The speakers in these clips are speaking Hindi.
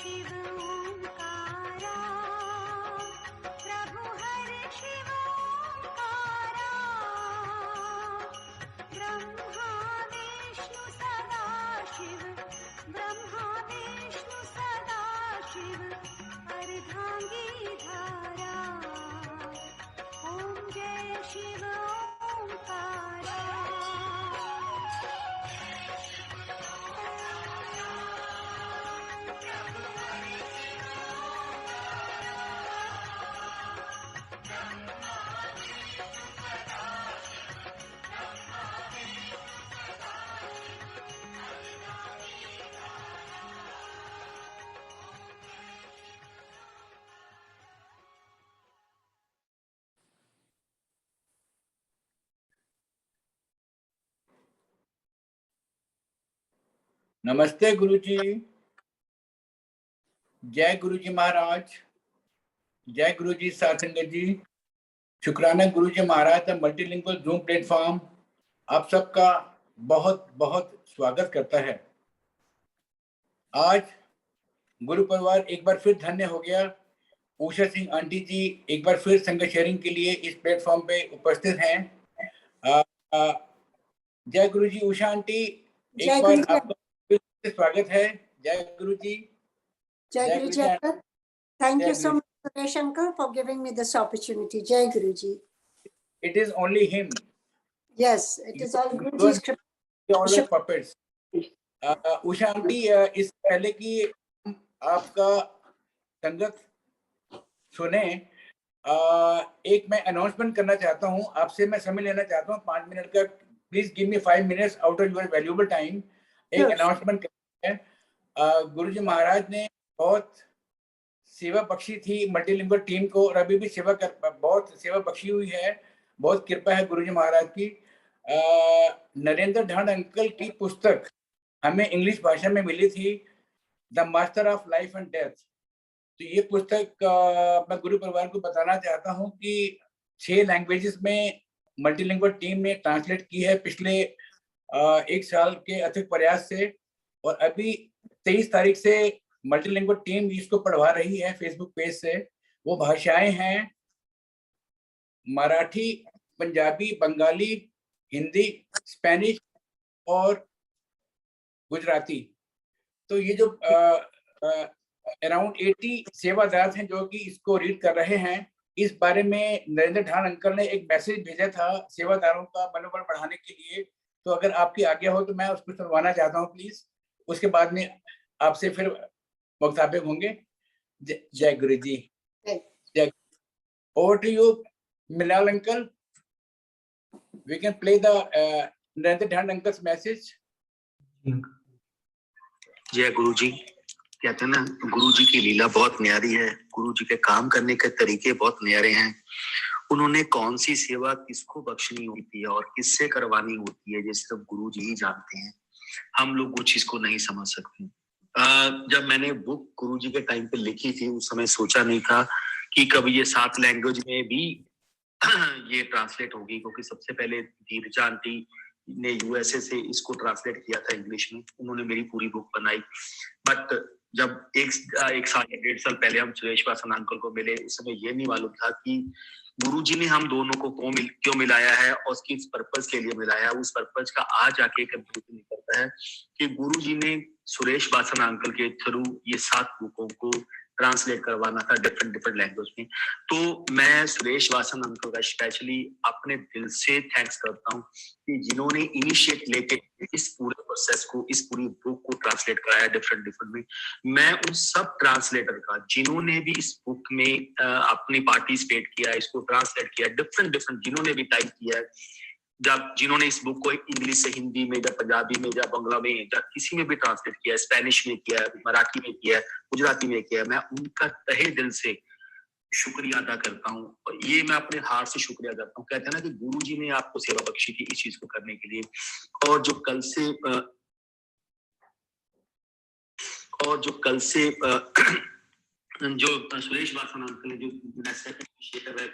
शिव ओंकारा, प्रभु हर शिव ओंकारा, ब्रह्मा विष्णु सदा शिव, ब्रह्मा विष्णु सदा शिव, अर्धांगी धारा, ओम जय शिव ओंकारा। नमस्ते गुरुजी। जय गुरुजी महाराज, जय गुरुजी सारसंगत जी। शुक्राना गुरुजी महाराज का मल्टीलिंगुअल जूम प्लेटफॉर्म आप सबका बहुत बहुत स्वागत करता है। आज गुरु परिवार एक बार फिर धन्य हो गया। उषा सिंह आंटी जी एक बार फिर संगत शेयरिंग के लिए इस प्लेटफॉर्म पे उपस्थित हैं। जय गुरुजी उषा आंटी, एक बार आपका स्वागत है। जय गुरुजी। Jai Guruji Uncle. Thank you so much, Suresh Uncle, for giving me this opportunity. Jai Guruji. It is only him. Yes, it is all Guruji's always puppets. Usha aunty, इस पहले कि आपका संगत सुने, एक मैं अनाउंसमेंट करना चाहता हूँ। आपसे मैं समय लेना चाहता हूँ 5 मिनट का। Please give me 5 minutes out of your valuable time. एक अनाउंसमेंट करना है। गुरुजी महाराज ने बहुत सेवा बख्शी थी मल्टीलिंगुअल टीम को, और अभी भी बहुत सेवा बख्शी हुई है। बहुत कृपा है गुरुजी महाराज की। नरेंद्र ढांड अंकल की पुस्तक हमें इंग्लिश भाषा में मिली थी, the master of life and death. तो ये पुस्तक मैं गुरु परिवार को बताना चाहता हूँ कि 6 लैंग्वेजेस में मल्टीलिंगुअल टीम ने ट्रांसलेट की है पिछले 1 साल के अथक प्रयास से। और अभी 23 तारीख से मल्टीलिंगुअल टीम इसको पढ़वा रही है फेसबुक पेज से। वो भाषाएं हैं मराठी, पंजाबी, बंगाली, हिंदी, स्पेनिश और गुजराती। तो ये जो अराउंड 80 सेवादार हैं जो कि इसको रीड कर रहे हैं। इस बारे में नरेंद्र ढान अंकल ने एक मैसेज भेजा था सेवादारों का मनोबल बढ़ाने के लिए। तो अगर आपकी आज्ञा हो तो मैं उसको सुनवाना चाहता हूँ प्लीज। उसके बाद में आपसे फिर वक्तव्य होंगे। जय गुरु जी। जय। Over to you Milal uncle. We can play the Narendra Dhan uncle's message. जय गुरु जी। कहते हैं ना, गुरु जी की लीला बहुत न्यारी है, गुरु जी के काम करने के तरीके बहुत न्यारे हैं। उन्होंने कौन सी सेवा किसको बख्शनी होती है और किससे करवानी होती है, ये सिर्फ गुरु जी ही जानते हैं। हम लोग वो चीज को नहीं समझ सकते। जब मैंने बुक गुरु जी के टाइम पे लिखी थी, उस समय सोचा नहीं था कि कभी ये 7 लैंग्वेज में भी ये ट्रांसलेट होगी, क्योंकि सबसे पहले धीरजा आंटी ने यूएसए से इसको ट्रांसलेट किया था इंग्लिश में। उन्होंने मेरी पूरी बुक बनाई। बट जब एक साल या 1.5 साल पहले हम सुरेश वासन अंकल को मिले, उस समय ये नहीं मालूम था कि गुरुजी ने हम दोनों को क्यों मिलाया है और उसकी पर्पस के लिए मिलाया है। उस पर्पस का आज आके कंप्लीट निकलता है कि गुरुजी ने सुरेश वासन अंकल के थ्रू ये 7 बुकों को ट्रांसलेट करवाना था डिफरेंट लैंग्वेज में। तो मैं सुरेश वासन अंकल का स्पेशली अपने दिल से थैंक्स करता हूँ कि जिन्होंने इनिशिएट लेके इस पूरे प्रोसेस को, इस पूरी बुक को ट्रांसलेट कराया डिफरेंट में। मैं उन सब ट्रांसलेटर का जिन्होंने भी इस बुक में अपनी पार्टिसिपेट किया, इसको ट्रांसलेट किया, डिफरेंट जिन्होंने भी टाइप किया है, जब जिन्होंने इस बुक को इंग्लिश से हिंदी में, या पंजाबी में, या बंगला में, या किसी में भी ट्रांसलेट किया, स्पेनिश में किया, मराठी में किया, गुजराती में किया, मैं उनका तहे दिल से शुक्रिया अदा करता हूँ। और ये मैं अपने हार्ट से शुक्रिया करता हूँ। कहते हैं ना कि गुरु जी ने आपको सेवा बख्शी थी इस चीज को करने के लिए। और जो कल से जो सुरेश वासन अंकल ने जो इनिशिएटिव है,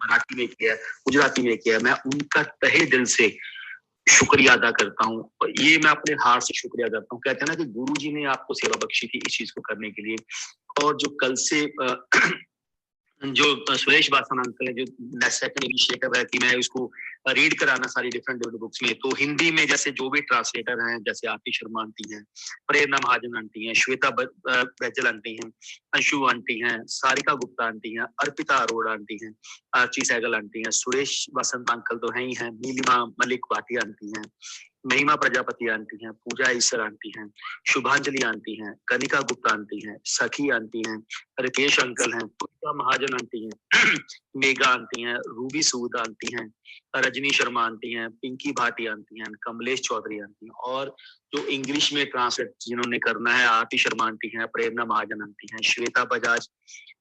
मराठी में किया, गुजराती में किया, मैं उनका तहे दिल से शुक्रिया अदा करता हूँ। और ये मैं अपने हाथ से शुक्रिया करता हूँ। कहते हैं ना कि गुरु जी ने आपको सेवा बख्शी थी इस चीज को करने के लिए। और जो कल से जो सुरेश वासन अंकल है, जो सेकंड इनिशिएटिव है कि मैं इसको रीड कराना सारी डिफरेंट बुक्स में, तो हिंदी में जैसे जो भी ट्रांसलेटर हैं, जैसे आरती शर्मा आंटी हैं, प्रेरणा महाजन आंटी हैं, श्वेता बैजल आंटी हैं, अंशु आंटी हैं, सारिका गुप्ता आंटी हैं, अर्पिता अरोड़ा आंटी हैं, आर्ची सहगल आंटी हैं, सुरेश वसंत अंकल तो हैं ही हैं, नीलिमा मलिक भाटिया आंटी हैं, महिमा प्रजापति आंटी हैं, पूजा ईसर आंटी हैं, शुभांजलि आंटी हैं, कनिका गुप्ता आंटी हैं, सखी आंटी हैं, रितेश अंकल हैं, पूजा महाजन आंटी हैं, मेगा आंटी हैं, रूबी सूद आंटी हैं, रजनी शर्मा आंटी हैं, पिंकी भाटी आंटी हैं, कमलेश चौधरी आंटी हैं, और जो इंग्लिश में ट्रांसलेट जिन्होंने करना है, आरती शर्मा आंटी हैं, प्रेरणा महाजन आंटी हैं, श्वेता बजाज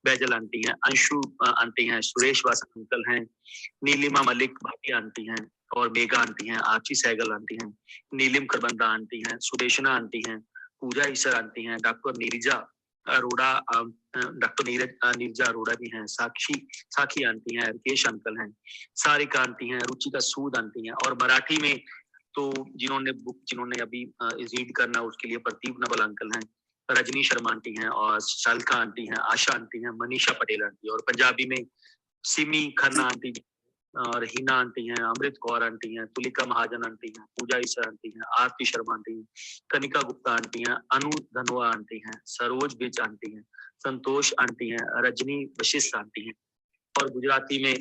बैजल आंटी हैं, अंशु आंटी हैं, सुरेश वासन अंकल हैं, नीलिमा मलिक भाटी आंटी हैं, और मेगा आंटी हैं, आची सहगल आंटी हैं, नीलिम करबंदा आंटी हैं, सुदेशना आंटी हैं, पूजा ईसर आंटी हैं, डॉक्टर नीरजा अरोड़ा, डॉक्टर नीरजा अरोड़ा भी हैं, साखी आंटी हैं, राकेश अंकल हैं, सारिका आंटी हैं, रुचिका सूद आंटी हैं, और मराठी में तो जिन्होंने अभी रीड करना उसके लिए प्रदीप नवल अंकल हैं, रजनी शर्मा आंटी हैं, और शालका आंटी हैं, आशा आंटी हैं, मनीषा पटेल आंटी, और पंजाबी में सिमी खन्ना आंटी और हिना आंटी हैं, अमृत कौर आंटी हैं, तुलिका महाजन आंटी हैं, पूजा ईसर आंटी हैं, आरती शर्मा आंटी हैं, कनिका गुप्ता आंटी हैं, अनु धनोआ आंटी हैं, सरोज बिज आंटी हैं, संतोष आंटी हैं, रजनी वशिष्ठ आंटी हैं, और गुजराती में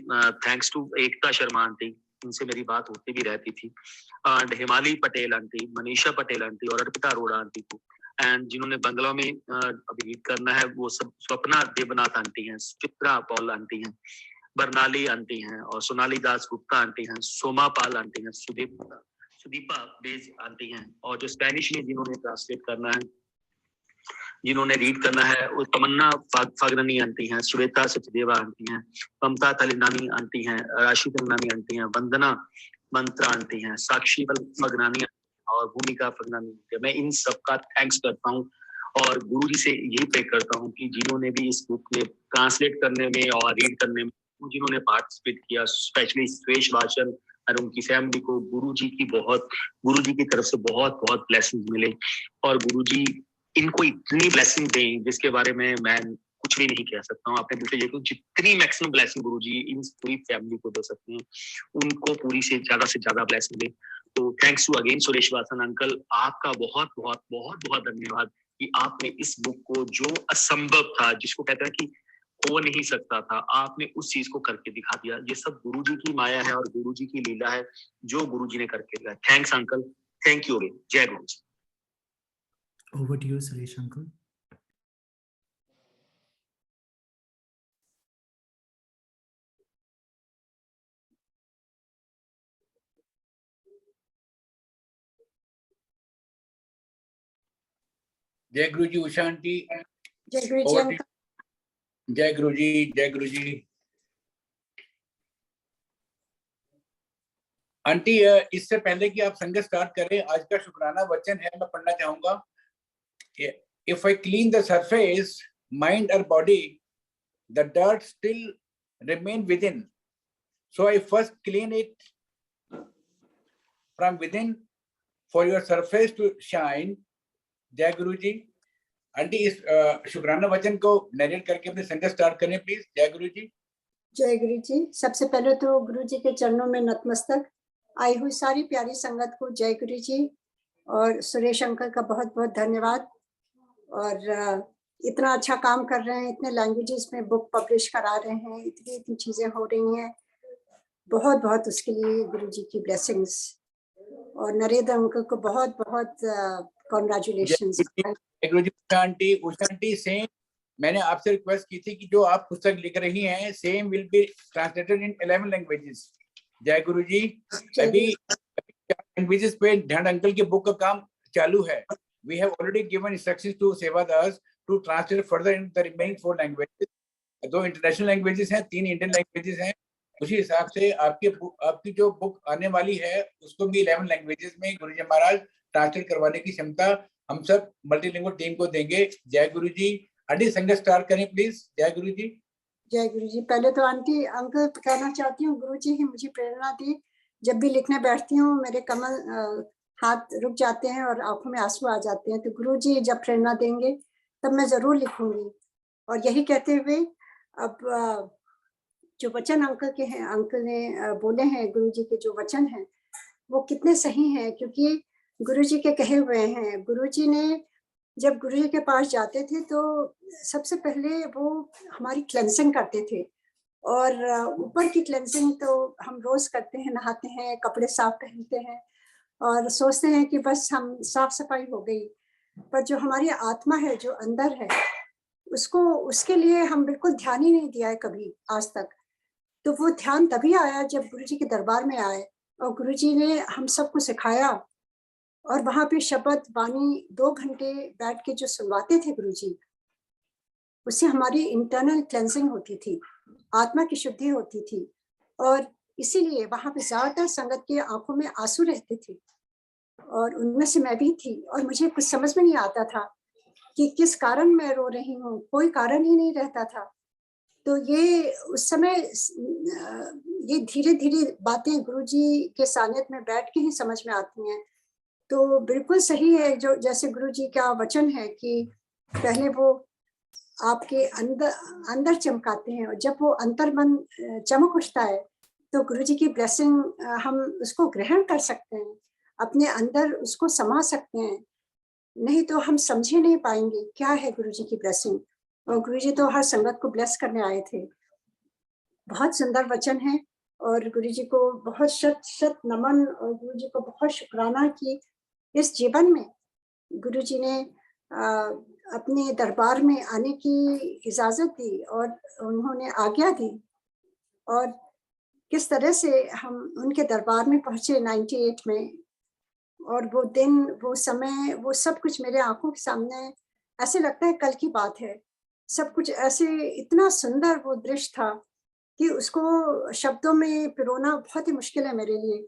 thanks to Ekta Sharma aunty, इनसे मेरी बात होती भी रहती थी, and Himali Patel aunty, Manisha Patel aunty, और अर्पिता अरोड़ा आंटी को, एंड जिन्होंने बंगला में अभी रीड करना है वो सब स्वप्ना देवनाथ आंटी हैं, चित्रा पॉल आंटी हैं, बरनाली आंटी हैं, और सोनाली दास गुप्ता आंटी हैं, सोमा पाल आंटी हैं, सुदीपा बेज आंटी हैं, और जो स्पेनिश में जिन्होंने ट्रांसलेट करना है, जिन्होंने रीड करना है, वो तमन्ना फागरानी आंटी हैं, श्वेता सचदेवा आंटी हैं, ममता तलिनानी आंटी हैं, राशि तलिनानी आंटी हैं, वंदना मंत्रा आंटी हैं, साक्षी फगनानी और भूमिका फगनानी। मैं इन सबका थैंक्स करता हूँ, और गुरु जी से यही प्रे करता हूँ कि जिन्होंने भी इस बुक में ट्रांसलेट करने में और रीड करने में जिन्होंने पार्टिसिपेट किया, स्पेशली सुरेश वासन और उनकी फैमिली को गुरु जी की तरफ से बहुत बहुत ब्लेसिंग मिले, और गुरु जी इनको इतनी ब्लेसिंग दें जिसके बारे में मैं कुछ भी नहीं कह सकता हूँ। आपने बिल्कुल ये जितनी मैक्सिमम ब्लेसिंग गुरु जी इन पूरी फैमिली को दे सकते हैं, उनको पूरी से ज्यादा ब्लेसिंग दे। तो thanks to again Suresh Vasan uncle, आपका बहुत बहुत बहुत बहुत धन्यवाद कि आपने इस बुक को, जो असंभव था, जिसको कहते हैं कि हो नहीं सकता था, आपने उस चीज को करके दिखा दिया। ये सब गुरुजी की माया है और गुरुजी की लीला है जो गुरुजी ने करके दिया। Thanks uncle, thank you again, जय गुरु जी। Over to you, Suresh uncle. जय गुरु जी। उषा आंटी, जय गुरु जी अंकल। जय गुरु जी, जय गुरु जी। आंटी, इससे पहले कि आप संगत स्टार्ट करें, आज का शुक्राना वचन है, मैं पढ़ना चाहूंगा। If I clean the surface, mind or body, the dirt still remain within. So I first clean it from within for your surface to shine. जय गुरु जी। आंटी, इस शुक्राना वचन को नरेट करके अपने संगत स्टार्ट करें प्लीज। जय गुरु जी। जय गुरु जी। सबसे पहले तो गुरु जी के चरणों में नतमस्तक। आई हुई सारी प्यारी संगत को जय गुरु जी, और सुरेश अंकल का बहुत बहुत धन्यवाद। और इतना अच्छा काम कर रहे हैं, इतने लैंग्वेजेस में बुक पब्लिश करा रहे हैं, इतनी चीजें हो रही हैं, बहुत बहुत उसके लिए गुरु जी की ब्लेसिंग्स। और नरेंद्र अंकल को बहुत बहुत कॉन्ग्रेचुलेशंस। गुरु जी। उषा आंटी सेम मैंने आपसे रिक्वेस्ट की थी कि जो आप पुस्तक लिख रही हैं same will be translated in 11 languages. जय गुरु जी। अभी लैंग्वेजेस पे ध्यान अंकल की बुक का काम चालू है। We have already given instructions to sevadas to translate further in the remaining 4 languages. 2 international languages हैं, 3 इंडियन लैंग्वेजेस हैं। उसी हिसाब से आपकी जो बुक आने वाली है उसको भी 11 लैंग्वेजेस में गुरु जी महाराज ट्रांसलेट करवाने की क्षमता हम सब मल्टीलिंगुअल टीम को देंगे। जय गुरु जी। आंटी संगत स्टार्ट करें प्लीज। जय गुरु जी। जय गुरु जी। पहले तो आंटी अंकल कहना चाहती हूँ, गुरु जी ही मुझे प्रेरणा दी। जब भी लिखने बैठती हूँ मेरे कमल हाथ रुक जाते हैं और आंखों में आंसू आ जाते हैं। तो गुरु जी जब प्रेरणा देंगे तब मैं जरूर लिखूंगी। और यही कहते हुए अब जो वचन अंकल के हैं, अंकल ने बोले हैं, गुरु जी के जो वचन हैं वो कितने सही हैं, क्योंकि गुरु जी के कहे हुए हैं। गुरु जी ने जब गुरु जी के पास जाते थे तो सबसे पहले वो हमारी क्लेंसिंग करते थे। और ऊपर की क्लेंसिंग तो हम रोज करते हैं, नहाते हैं, कपड़े साफ पहनते हैं और सोचते हैं कि बस हम साफ सफाई हो गई। पर जो हमारी आत्मा है, जो अंदर है, उसके लिए हम बिल्कुल ध्यान ही नहीं दिया है कभी आज तक। तो वो ध्यान तभी आया जब गुरु जी के दरबार में आए और गुरु जी ने हम सबको सिखाया। और वहां पे शब्द वाणी 2 घंटे बैठ के जो सुनवाते थे गुरु जी, उससे हमारी इंटरनल क्लेंजिंग होती थी, आत्मा की शुद्धि होती थी। और इसीलिए वहां पे ज्यादातर संगत की आंखों में आंसू रहते थे और उनमें से मैं भी थी। और मुझे कुछ समझ में नहीं आता था कि किस कारण मैं रो रही हूँ, कोई कारण ही नहीं रहता था। तो ये उस समय ये धीरे धीरे बातें गुरुजी के सानिध्य में बैठ के ही समझ में आती हैं। तो बिल्कुल सही है जो जैसे गुरुजी का वचन है कि पहले वो आपके अंदर चमकाते हैं और जब वो अंतर मन चमक उठता है तो गुरुजी की ब्लेसिंग हम उसको ग्रहण कर सकते हैं, अपने अंदर उसको समा सकते हैं। नहीं तो हम समझे नहीं पाएंगे क्या है गुरुजी की ब्लेसिंग। और गुरुजी तो हर संगत को ब्लेस करने आए थे। बहुत सुंदर वचन है और गुरुजी को बहुत शत शत नमन और गुरुजी को बहुत शुक्राना कि इस जीवन में गुरुजी ने अपने दरबार में आने की इजाजत दी और उन्होंने आज्ञा दी। और किस तरह से हम उनके दरबार में पहुंचे 98 में। और वो दिन, वो समय, वो सब कुछ मेरे आंखों के सामने ऐसे लगता है कल की बात है। सब कुछ ऐसे इतना सुंदर वो दृश्य था कि उसको शब्दों में पिरोना बहुत ही मुश्किल है मेरे लिए।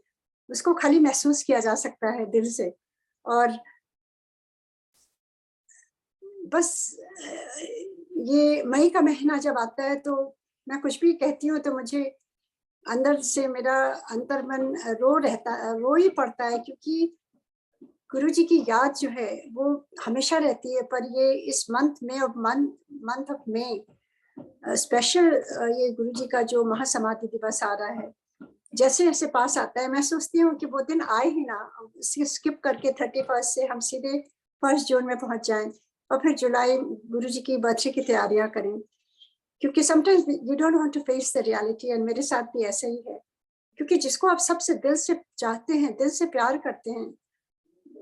उसको खाली महसूस किया जा सकता है दिल से। और बस ये मई का महीना जब आता है तो मैं कुछ भी कहती हूँ तो मुझे अंदर से मेरा अंतर्मन रो ही पड़ता है, क्योंकि गुरुजी की याद जो है वो हमेशा रहती है। पर ये इस मंथ ऑफ मई स्पेशल ये गुरुजी का जो महासमाधि दिवस आ रहा है, जैसे जैसे पास आता है मैं सोचती हूँ कि वो दिन आए ही ना, स्किप करके 31 से हम सीधे 1 जून में पहुंच जाएं और फिर जुलाई गुरुजी की बर्थडे की तैयारियां करें। क्योंकि sometimes you don't want to face the reality, and मेरे साथ भी ऐसा ही है। क्योंकि जिसको आप सबसे दिल से चाहते हैं, दिल से प्यार करते हैं,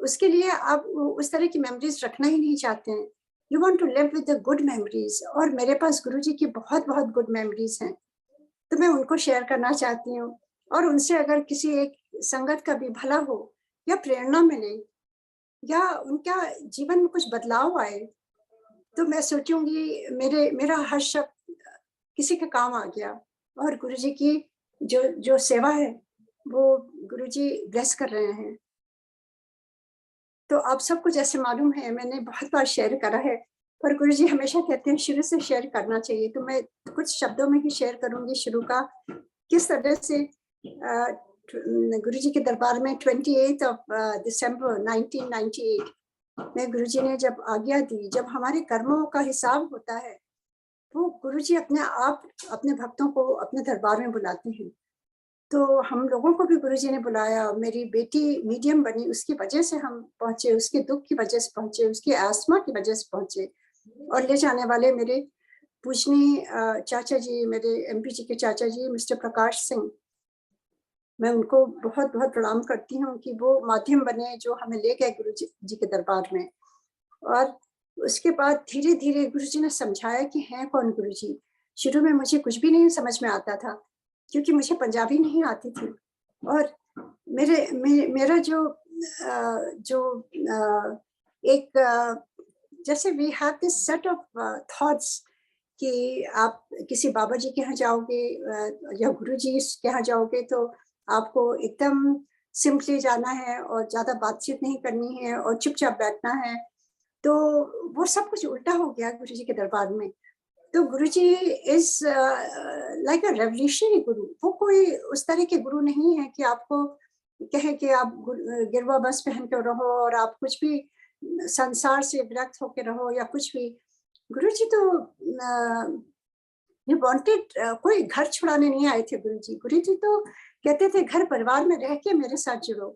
उसके लिए आप उस तरह की मेमोरीज रखना ही नहीं चाहते हैं। You want to live with the good memories. और मेरे पास गुरुजी की बहुत बहुत गुड मेमोरीज हैं, तो मैं उनको शेयर करना चाहती हूँ। और उनसे अगर किसी एक संगत का भी भला हो या प्रेरणा मिले या उनका जीवन में कुछ बदलाव आए, तो मैं सोचूंगी मेरा हर शब्द किसी के काम आ गया। और गुरुजी की जो सेवा है वो गुरुजी ब्लेस कर रहे हैं। तो आप सबको जैसे मालूम है, मैंने बहुत बार शेयर करा है, पर गुरुजी हमेशा कहते हैं शुरू से शेयर करना चाहिए। तो मैं कुछ शब्दों में ही शेयर करूंगी शुरू का, किस तरह से गुरुजी के दरबार में 28 दिसंबर 1998 में गुरुजी ने जब आज्ञा दी, जब हमारे कर्मों का हिसाब होता है, वो गुरुजी अपने आप अपने भक्तों को अपने दरबार में बुलाते हैं। तो हम लोगों को भी गुरुजी ने बुलाया। मेरी बेटी मीडियम बनी, उसकी वजह से हम पहुंचे, उसके दुख की वजह से पहुंचे, उसकी आस्मा की वजह से पहुंचे। और ले जाने वाले मेरे पूजनीय चाचा जी, मेरे MP जी के चाचा जी मिस्टर प्रकाश सिंह, मैं उनको बहुत बहुत प्रणाम करती हूँ कि वो माध्यम बने जो हमें ले गए गुरु जी के दरबार में। और उसके बाद धीरे धीरे गुरुजी ने समझाया कि हैं कौन गुरुजी। शुरू में मुझे कुछ भी नहीं समझ में आता था क्योंकि मुझे पंजाबी नहीं आती थी, और मेरा एक जैसे we have this set of thoughts कि आप किसी बाबा जी के यहाँ जाओगे या गुरु जी के यहाँ जाओगे तो आपको एकदम सिंपली जाना है और ज़्यादा बातचीत नहीं करनी है और चुपचाप बैठना है। तो वो सब कुछ उल्टा हो गया गुरु जी के दरबार में। तो गुरु जी इज लाइक अ रेवोल्यूशनरी गुरु। वो कोई उस तरह के गुरु नहीं है कि आपको कहे कि आप गिरवा बस पहन कर रहो और आप कुछ भी संसार से विरक्त होकर रहो या कुछ भी। गुरु जी तो वांटेड, कोई घर छुड़ाने नहीं आए थे गुरु जी। गुरु जी तो कहते थे घर परिवार में रह के मेरे साथ जुड़ो।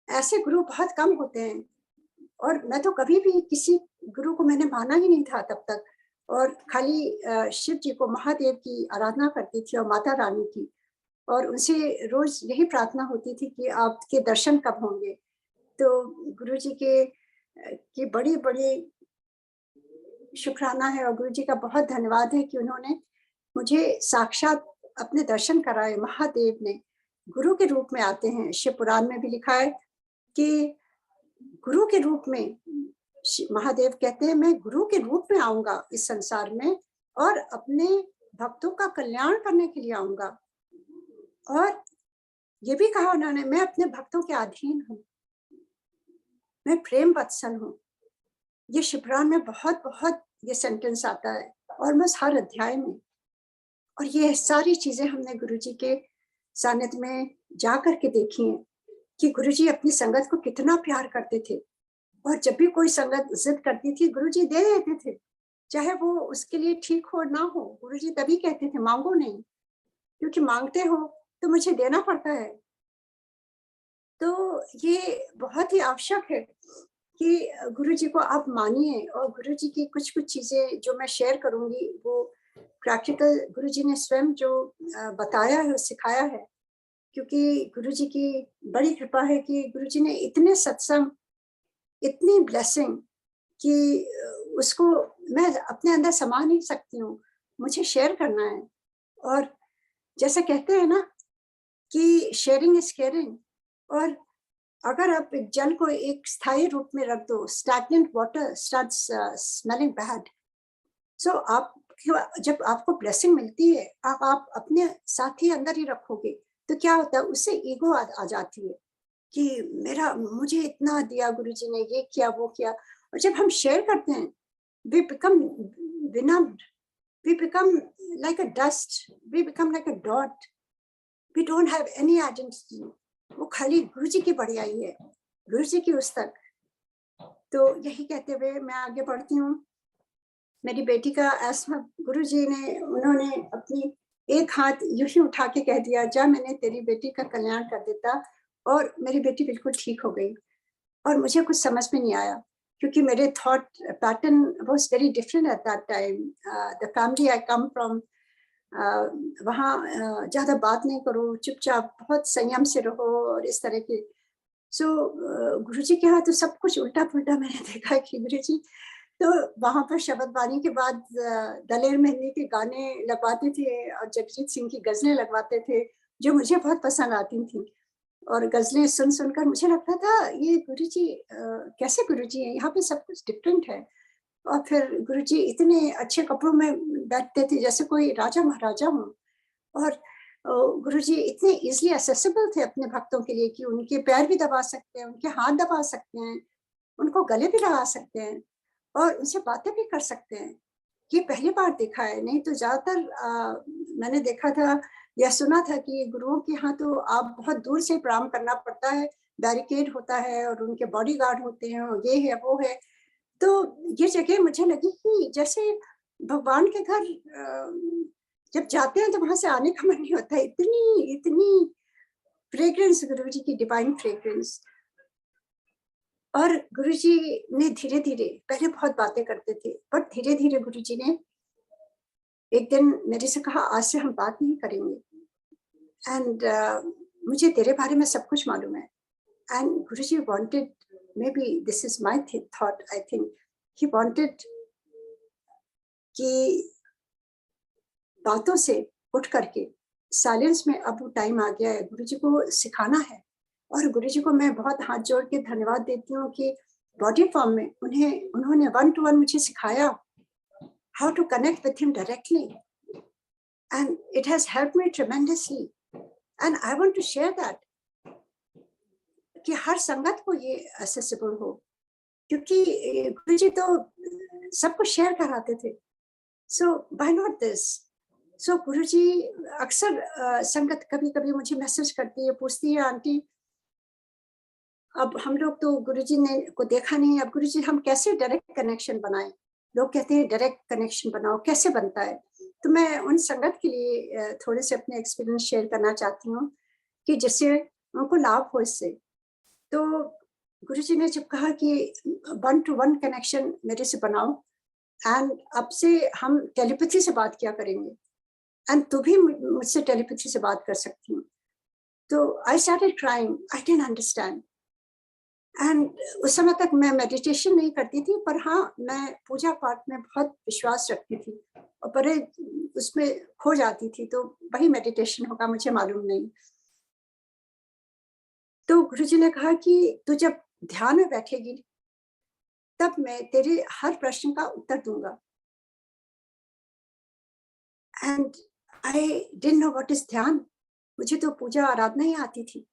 ऐसे गुरु बहुत कम होते हैं, और मैं तो कभी भी किसी गुरु को मैंने माना ही नहीं था तब तक, और खाली शिव जी को, महादेव की आराधना करती थी और माता रानी की, और उनसे रोज यही प्रार्थना होती थी कि आपके दर्शन कब होंगे। तो गुरु जी की बड़ी बड़ी शुक्राना है और गुरु जी का बहुत धन्यवाद है कि उन्होंने मुझे साक्षात अपने दर्शन कराए। महादेव ने गुरु के रूप में आते हैं। शिव पुराण में भी लिखा है कि गुरु के रूप में महादेव कहते हैं मैं गुरु के रूप में आऊंगा इस संसार में और अपने भक्तों का कल्याण करने के लिए आऊंगा। और ये भी कहा उन्होंने मैं अपने भक्तों के अधीन हूँ, मैं प्रेम वत्सल हूँ। ये शिवपुराण में बहुत बहुत ये सेंटेंस आता है ऑलमोस्ट हर अध्याय में। और ये सारी चीजें हमने गुरुजी के सानिध्य में जा करके देखी हैं कि गुरुजी अपनी संगत को कितना प्यार करते थे, और जब भी कोई संगत जिद करती थी गुरुजी दे देते थे, चाहे वो उसके लिए ठीक हो ना हो। गुरुजी तभी कहते थे मांगो नहीं, क्योंकि मांगते हो तो मुझे देना पड़ता है। तो ये बहुत ही आवश्यक है कि गुरुजी को आप मानिए। और गुरुजी की कुछ कुछ चीजें जो मैं शेयर करूंगी वो प्रैक्टिकल गुरुजी ने स्वयं जो बताया है, सिखाया है। क्योंकि गुरुजी की बड़ी कृपा है कि गुरुजी ने इतने सत्संग, इतनी ब्लेसिंग कि उसको मैं अपने अंदर समा नहीं सकती हूँ, मुझे शेयर करना है। और जैसे कहते हैं ना कि शेयरिंग इज केयरिंग, और अगर आप जल को एक स्थायी रूप में रख दो, stagnant water starts smelling bad. So आप जब आपको ब्लेसिंग मिलती है आप अपने साथ ही अंदर ही रखोगे तो क्या होता है, उससे ईगो आ जाती है कि मुझे इतना दिया गुरुजी ने, ये किया वो किया। और जब हम शेयर करते हैं we become benumbed, we become like a dust, we become like a dot, we don't have any identity। वो खाली गुरुजी की बढ़ियाई है, गुरुजी की उस तक। तो यही कहते हुए मैं आगे बढ़ती हूँ। मेरी बेटी का एस्मा, गुरुजी ने उन्होंने अपनी एक हाथ यूं ही उठा के कह दिया जा मैंने तेरी बेटी का कल्याण कर देता, और मेरी बेटी बिल्कुल ठीक हो गई। और मुझे कुछ समझ में नहीं आया क्योंकि मेरे thought pattern was very different at that time. The family I come from, वहाँ ज़्यादा बात नहीं करो, चुपचाप बहुत संयम से रहो और इस तरह के। सो गुरुजी के यहाँ तो सब कुछ उल्टा पुल्टा मैंने देखा कि गुरुजी तो वहाँ पर शब्द बानी के बाद दलेर मेहंदी के गाने लगवाते थे और जगजीत सिंह की गज़लें लगवाते थे जो मुझे बहुत पसंद आती थी। और गज़लें सुन सुनकर मुझे लगता था ये गुरुजी कैसे गुरुजी हैं, यहाँ पे सब कुछ डिफरेंट है। और फिर गुरुजी इतने अच्छे कपड़ों में बैठते थे जैसे कोई राजा महाराजा हों, और गुरुजी इतने इजीली एक्सेसिबल थे अपने भक्तों के लिए कि उनके पैर भी दबा सकते हैं, उनके हाथ दबा सकते हैं, उनको गले भी लगा सकते हैं और उनसे बातें भी कर सकते हैं। ये पहली बार देखा है, नहीं तो ज़्यादातर मैंने देखा था या सुना था कि गुरुओं के यहाँ तो आप बहुत दूर से प्रणाम करना पड़ता है, बैरिकेड होता है और उनके बॉडीगार्ड होते हैं और ये है वो है। तो ये जगह मुझे लगी कि जैसे भगवान के घर जब जाते हैं तो वहां से आने का मन नहीं होता। इतनी फ्रेग्रेंस, गुरुजी की डिवाइन फ्रेग्रेंस। और गुरुजी ने धीरे धीरे, पहले बहुत बातें करते थे पर धीरे धीरे गुरुजी ने एक दिन मेरे से कहा आज से हम बात नहीं करेंगे, एंड मुझे तेरे बारे में सब कुछ मालूम है। And Guruji wanted, may be this is my thought, I think he wanted कि बातों से उठ करके साइलेंस में अब वो टाइम आ गया है, गुरुजी को सिखाना है। और गुरुजी को मैं बहुत हाथ जोड़ के धन्यवाद देती हूँ कि बॉडी फॉर्म में उन्होंने 1-to-1 मुझे सिखाया how to connect with him directly, and it has helped me tremendously, and I want to share that कि हर संगत को ये accessible हो, क्योंकि गुरुजी तो सबको शेयर कराते थे। So why not this? So गुरुजी अक्सर संगत कभी-कभी मुझे मैसेज करती है, पूछती है, आंटी अब हम लोग तो गुरुजी ने को देखा नहीं, अब गुरुजी हम कैसे डायरेक्ट कनेक्शन बनाएं? लोग कहते हैं डायरेक्ट कनेक्शन बनाओ, कैसे बनता है? तो मैं उन संगत के लिए थोड़े से अपने एक्सपीरियंस शेयर करना चाहती हूँ कि जिससे उनको लाभ हो इससे। तो गुरुजी ने जब कहा कि 1-to-1 कनेक्शन मेरे से बनाओ, एंड अब से हम टेलीपैथी से बात किया करेंगे, एंड तू भी मुझसे टेलीपैथी से बात कर सकती हूँ। तो आई started crying, I didn't understand, and उस समय तक मैं मेडिटेशन नहीं करती थी, पर हाँ मैं पूजा पाठ में बहुत विश्वास रखती थी और बड़े उसमें खो जाती थी, तो वही मेडिटेशन होगा मुझे मालूम नहीं। तो गुरुजी ने कहा कि तू जब ध्यान में बैठेगी तब मैं तेरे हर प्रश्न का उत्तर दूंगा। And I didn't know what is ध्यान, मुझे तो पूजा आराधना ही आती थी।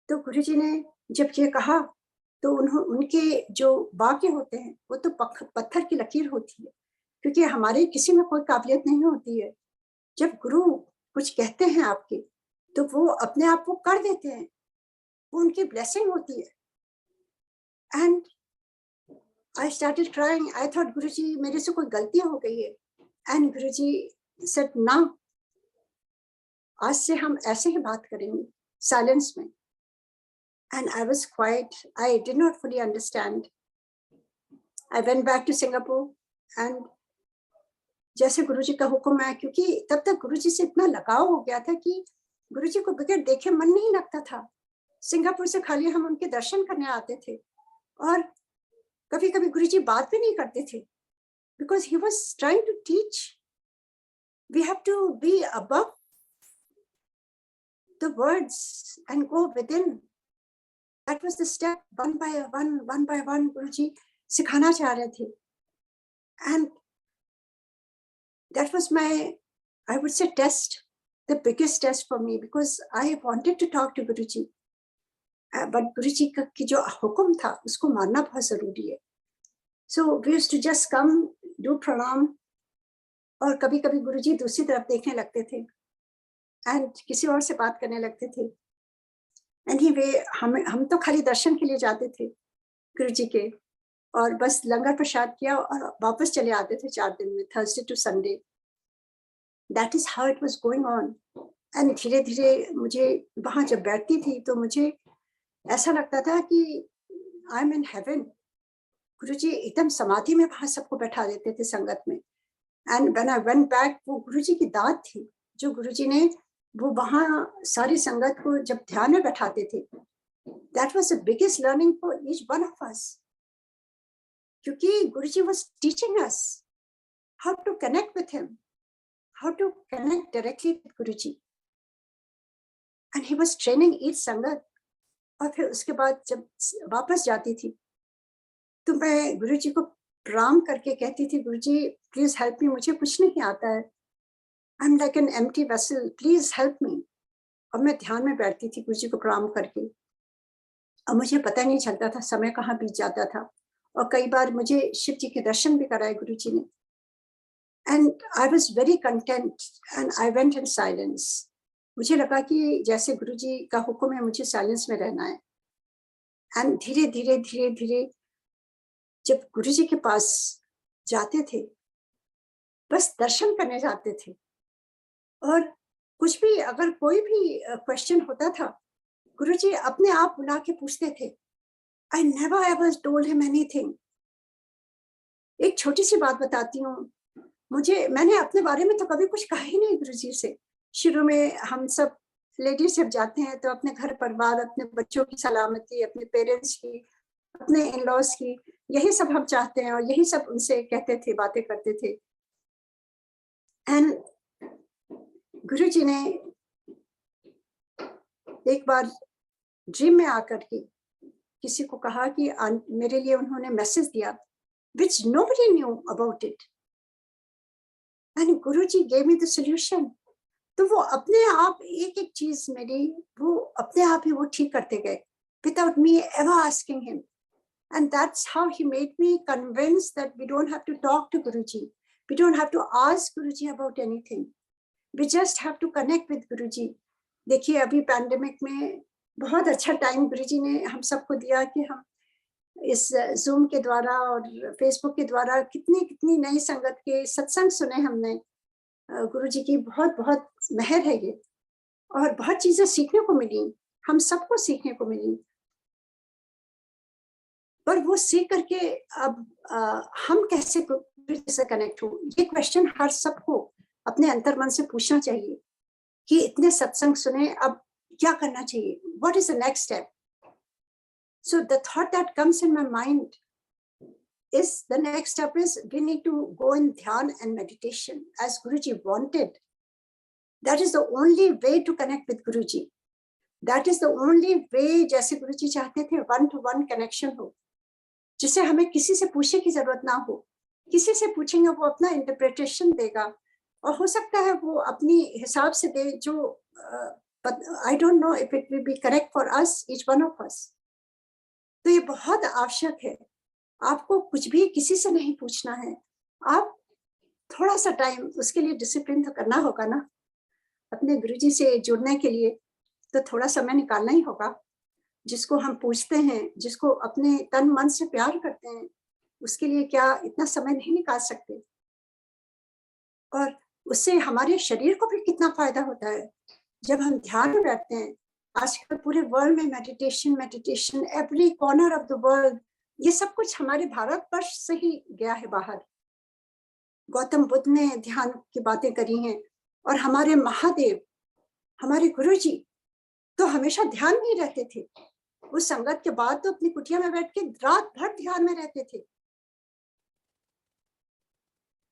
तो गुरुजी ने जब ये कहा तो उनके जो वाक्य होते हैं वो तो पत्थर की लकीर होती है, क्योंकि हमारे किसी में कोई काबिलियत नहीं होती है। जब गुरु कुछ कहते हैं आपके तो वो अपने आप वो कर देते हैं, वो उनकी ब्लेसिंग होती है। And I started crying, I thought Guruji मेरे से कोई गलती हो गई है। एंड गुरुजी सेड ना, आज से हम ऐसे ही बात करेंगे साइलेंस में। And I was quiet. I did not fully understand. I went back to Singapore and जैसे गुरुजी का हुक्म है, क्योंकि तब तक गुरुजी से इतना लगाव हो गया था कि गुरुजी को बगैर देखे मन नहीं लगता था। सिंगापुर से खाली हम उनके दर्शन करने आते थे और कभी-कभी गुरुजी बात भी नहीं करते थे, because he was trying to teach. We have to be above the words and go within. That was the step, one by one गुरुजी सिखाना चाह रहे थे। And that was my, I would say, test, the biggest test for me, because I wanted to talk to Guruji, but गुरुजी का की जो हुक्म था उसको मानना बहुत जरूरी है। So we used to just come, do pranam, और कभी-कभी गुरुजी दूसरी तरफ देखने लगते थे and किसी और से बात करने लगते थे। Anyway, हम तो खाली दर्शन के लिए जाते थे गुरुजी के, और बस लंगर प्रसाद किया और वापस चले आते थे 4 दिन में, Thursday to Sunday. That is how it was going on. And धीरे-धीरे मुझे वहाँ जब बैठती थी तो मुझे ऐसा लगता था कि आई एम इन हेवन। गुरुजी एकदम समाधि में वहाँ सबको बैठा देते थे संगत में। And when I went back, वो गुरुजी की दात थी जो गुरुजी ने वो वहाँ सारी संगत को जब ध्यान में बैठाते थे। That was the biggest learning for each one of us, क्योंकि गुरुजी was teaching us how to connect with him, how to connect directly with Guruji, and he was training each संगत। और फिर उसके बाद जब वापस जाती थी तो मैं गुरुजी को प्रणाम करके कहती थी, गुरुजी प्लीज हेल्प मी, मुझे कुछ नहीं आता है, I'm like an empty vessel, please help me। और मैं ध्यान में बैठती थी गुरुजी को प्रणाम करके, और मुझे पता नहीं चलता था समय कहाँ बीत जाता था। और कई बार मुझे शिव जी के दर्शन भी कराए गुरुजी ने। And I was very content and I went in silence. मुझे लगा कि जैसे गुरुजी का हुक्म है मुझे साइलेंस में रहना है। एंड धीरे धीरे धीरे धीरे जब गुरुजी के पास जाते थे, बस दर्शन करने जाते थे, और कुछ भी अगर कोई भी क्वेश्चन होता था गुरुजी अपने आप बुला के पूछते थे। I never ever told him anything। एक छोटी सी बात बताती हूँ, मैंने अपने बारे में तो कभी कुछ कहा ही नहीं गुरुजी से। शुरू में हम सब लेडीज जब जाते हैं तो अपने घर परिवार, अपने बच्चों की सलामती, अपने पेरेंट्स की, अपने इन लॉज की, यही सब हम चाहते हैं और यही सब उनसे कहते थे, बातें करते थे। एंड गुरुजी ने एक बार ड्रीम में आकर के किसी को कहा कि मेरे लिए उन्होंने मैसेज दिया which nobody knew about it, and Guruji gave me the solution. तो वो अपने आप एक एक चीज मेरी वो अपने आप ही वो ठीक करते गए without me ever asking him. And that's how he made me convinced that we don't have to talk to Guruji. We don't have to ask Guruji about anything. We just have to connect with Guruji. देखिए अभी पैंडेमिक में बहुत अच्छा टाइम गुरुजी ने हम सबको दिया कि हम इस जूम के द्वारा और फेसबुक के द्वारा कितनी नई संगत के सत्संग सुने हमने। गुरुजी की बहुत बहुत मेहर है ये, और बहुत चीजें सीखने को मिली, हम सबको सीखने को मिली। पर वो सीख करके अब हम कैसे गुरुजी से कनेक्ट हो, ये क्वेश्चन हर सबको अपने अंतर्मन से पूछना चाहिए कि इतने सत्संग सुने, अब क्या करना चाहिए, what is the next step? So the thought that comes in my mind is the next step is we need to go in dhyan and meditation as Guruji wanted. That is the only way to connect with Guruji. That is the only way, जैसे गुरुजी चाहते थे, one to one connection हो, जिससे हमें किसी से पूछने की जरूरत ना हो। किसी से पूछेंगे वो अपना इंटरप्रिटेशन देगा और हो सकता है वो अपनी हिसाब से दे जो but I don't know if it will be correct for us, each one of us. तो ये बहुत आवश्यक है। आपको कुछ भी किसी से नहीं पूछना है, आप थोड़ा सा टाइम उसके लिए डिसिप्लिन तो करना होगा ना, अपने गुरुजी से जुड़ने के लिए तो थोड़ा समय निकालना ही होगा। जिसको हम पूछते हैं, जिसको अपने तन मन से प्यार करते हैं, उसके लिए क्या इतना समय नहीं निकाल सकते? और उससे हमारे शरीर को भी कितना फायदा होता है जब हम ध्यान में बैठते हैं। आजकल पूरे वर्ल्ड में meditation, every corner of the world, ये सब कुछ हमारे भारतवर्ष से ही गया है बाहर। गौतम बुद्ध ने ध्यान की बातें करी हैं और हमारे महादेव, हमारे गुरुजी तो हमेशा ध्यान में ही रहते थे। उस संगत के बाद तो अपनी कुटिया में बैठ के रात भर ध्यान में रहते थे।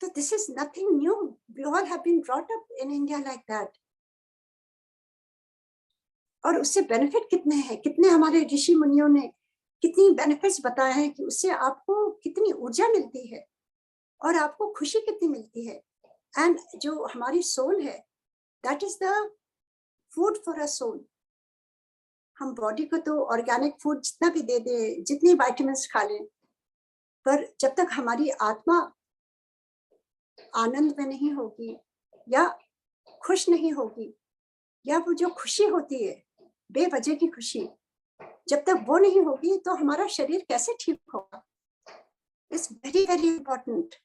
तो this is nothing new. We all have been brought up in India like that. और उससे बेनिफिट कितने हैं, कितने हमारे ऋषि मुनियों ने कितनी बेनिफिट्स बताए हैं कि उससे आपको कितनी ऊर्जा मिलती है और आपको खुशी कितनी मिलती है। एंड जो हमारी सोल है, that is the food for a soul. हम बॉडी को तो ऑर्गेनिक फूड जितना भी दे दे, जितनी विटामिन्स खा लें, पर जब तक हमारी आत्मा आनंद में नहीं होगी या खुश नहीं होगी, या वो जो खुशी होती है बेवजह की खुशी, जब तक वो नहीं होगी तो हमारा शरीर कैसे ठीक होगा? It's very, very important.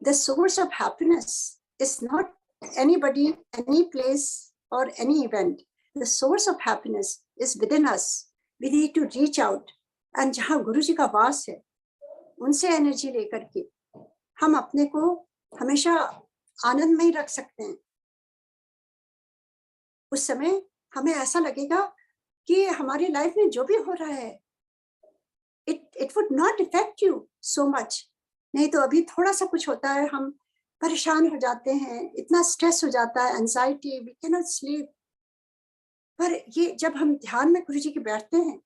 The source of happiness is not anybody, any place or any event. The source of happiness is within us. We need to reach out. And जहाँ गुरुजी का वास है, उनसे एनर्जी लेकर के हम अपने को हमेशा आनंद में ही रख सकते हैं। उस समय हमें ऐसा लगेगा कि हमारी लाइफ में जो भी हो रहा है, it would not affect you so much. नहीं तो अभी थोड़ा सा कुछ होता है, हम परेशान हो जाते हैं, इतना स्ट्रेस हो जाता है, एंजाइटी, we cannot sleep. पर ये जब हम ध्यान में गुरुजी के बैठते हैं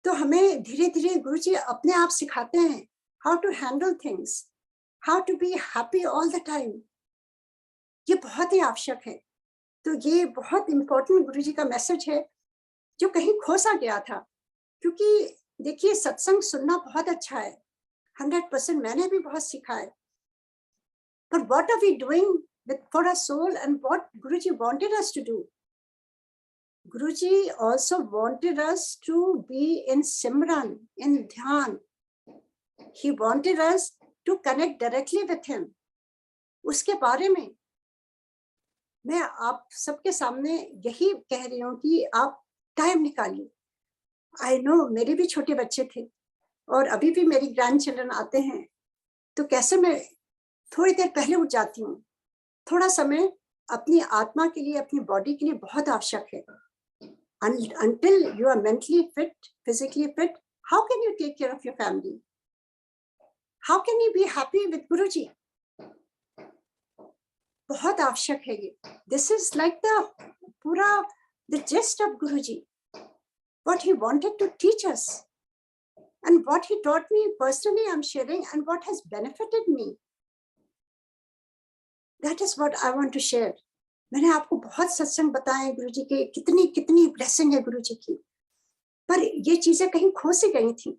तो हमें धीरे धीरे गुरुजी अपने आप सिखाते हैं how to handle things, how to be happy all the time. ये बहुत ही आवश्यक है। तो ये बहुत इम्पोर्टेंट गुरुजी का मैसेज है जो कहीं खो सा गया था। क्योंकि देखिए सत्संग सुनना बहुत अच्छा है, 100% मैंने भी बहुत सीखा है, पर what are we doing for our soul and what Guruji wanted us to do? Guruji also wanted us to be in Simran, in Dhyan. He wanted us to connect directly with him. उसके बारे में मैं आप सबके सामने यही कह रही हूँ कि आप टाइम निकालिए। आई नो मेरे भी छोटे बच्चे थे और अभी भी मेरी ग्रैंड चिल्ड्रन आते हैं, तो कैसे मैं थोड़ी देर पहले उठ जाती हूँ। थोड़ा समय अपनी आत्मा के लिए, अपनी बॉडी के लिए बहुत आवश्यक है। Until you are mentally fit, physically fit, how can you take care of your family? How can you be happy with Guruji? बहुत आवश्यक है ये. This is like the gist of Guruji, what he wanted to teach us, and what he taught me personally I'm sharing, and what has benefited me. That is what I want to share. मैंने आपको बहुत सत्संग बताए गुरुजी के, कितनी ब्लेसिंग है गुरुजी की, पर ये चीजें कहीं खो सी गई थी.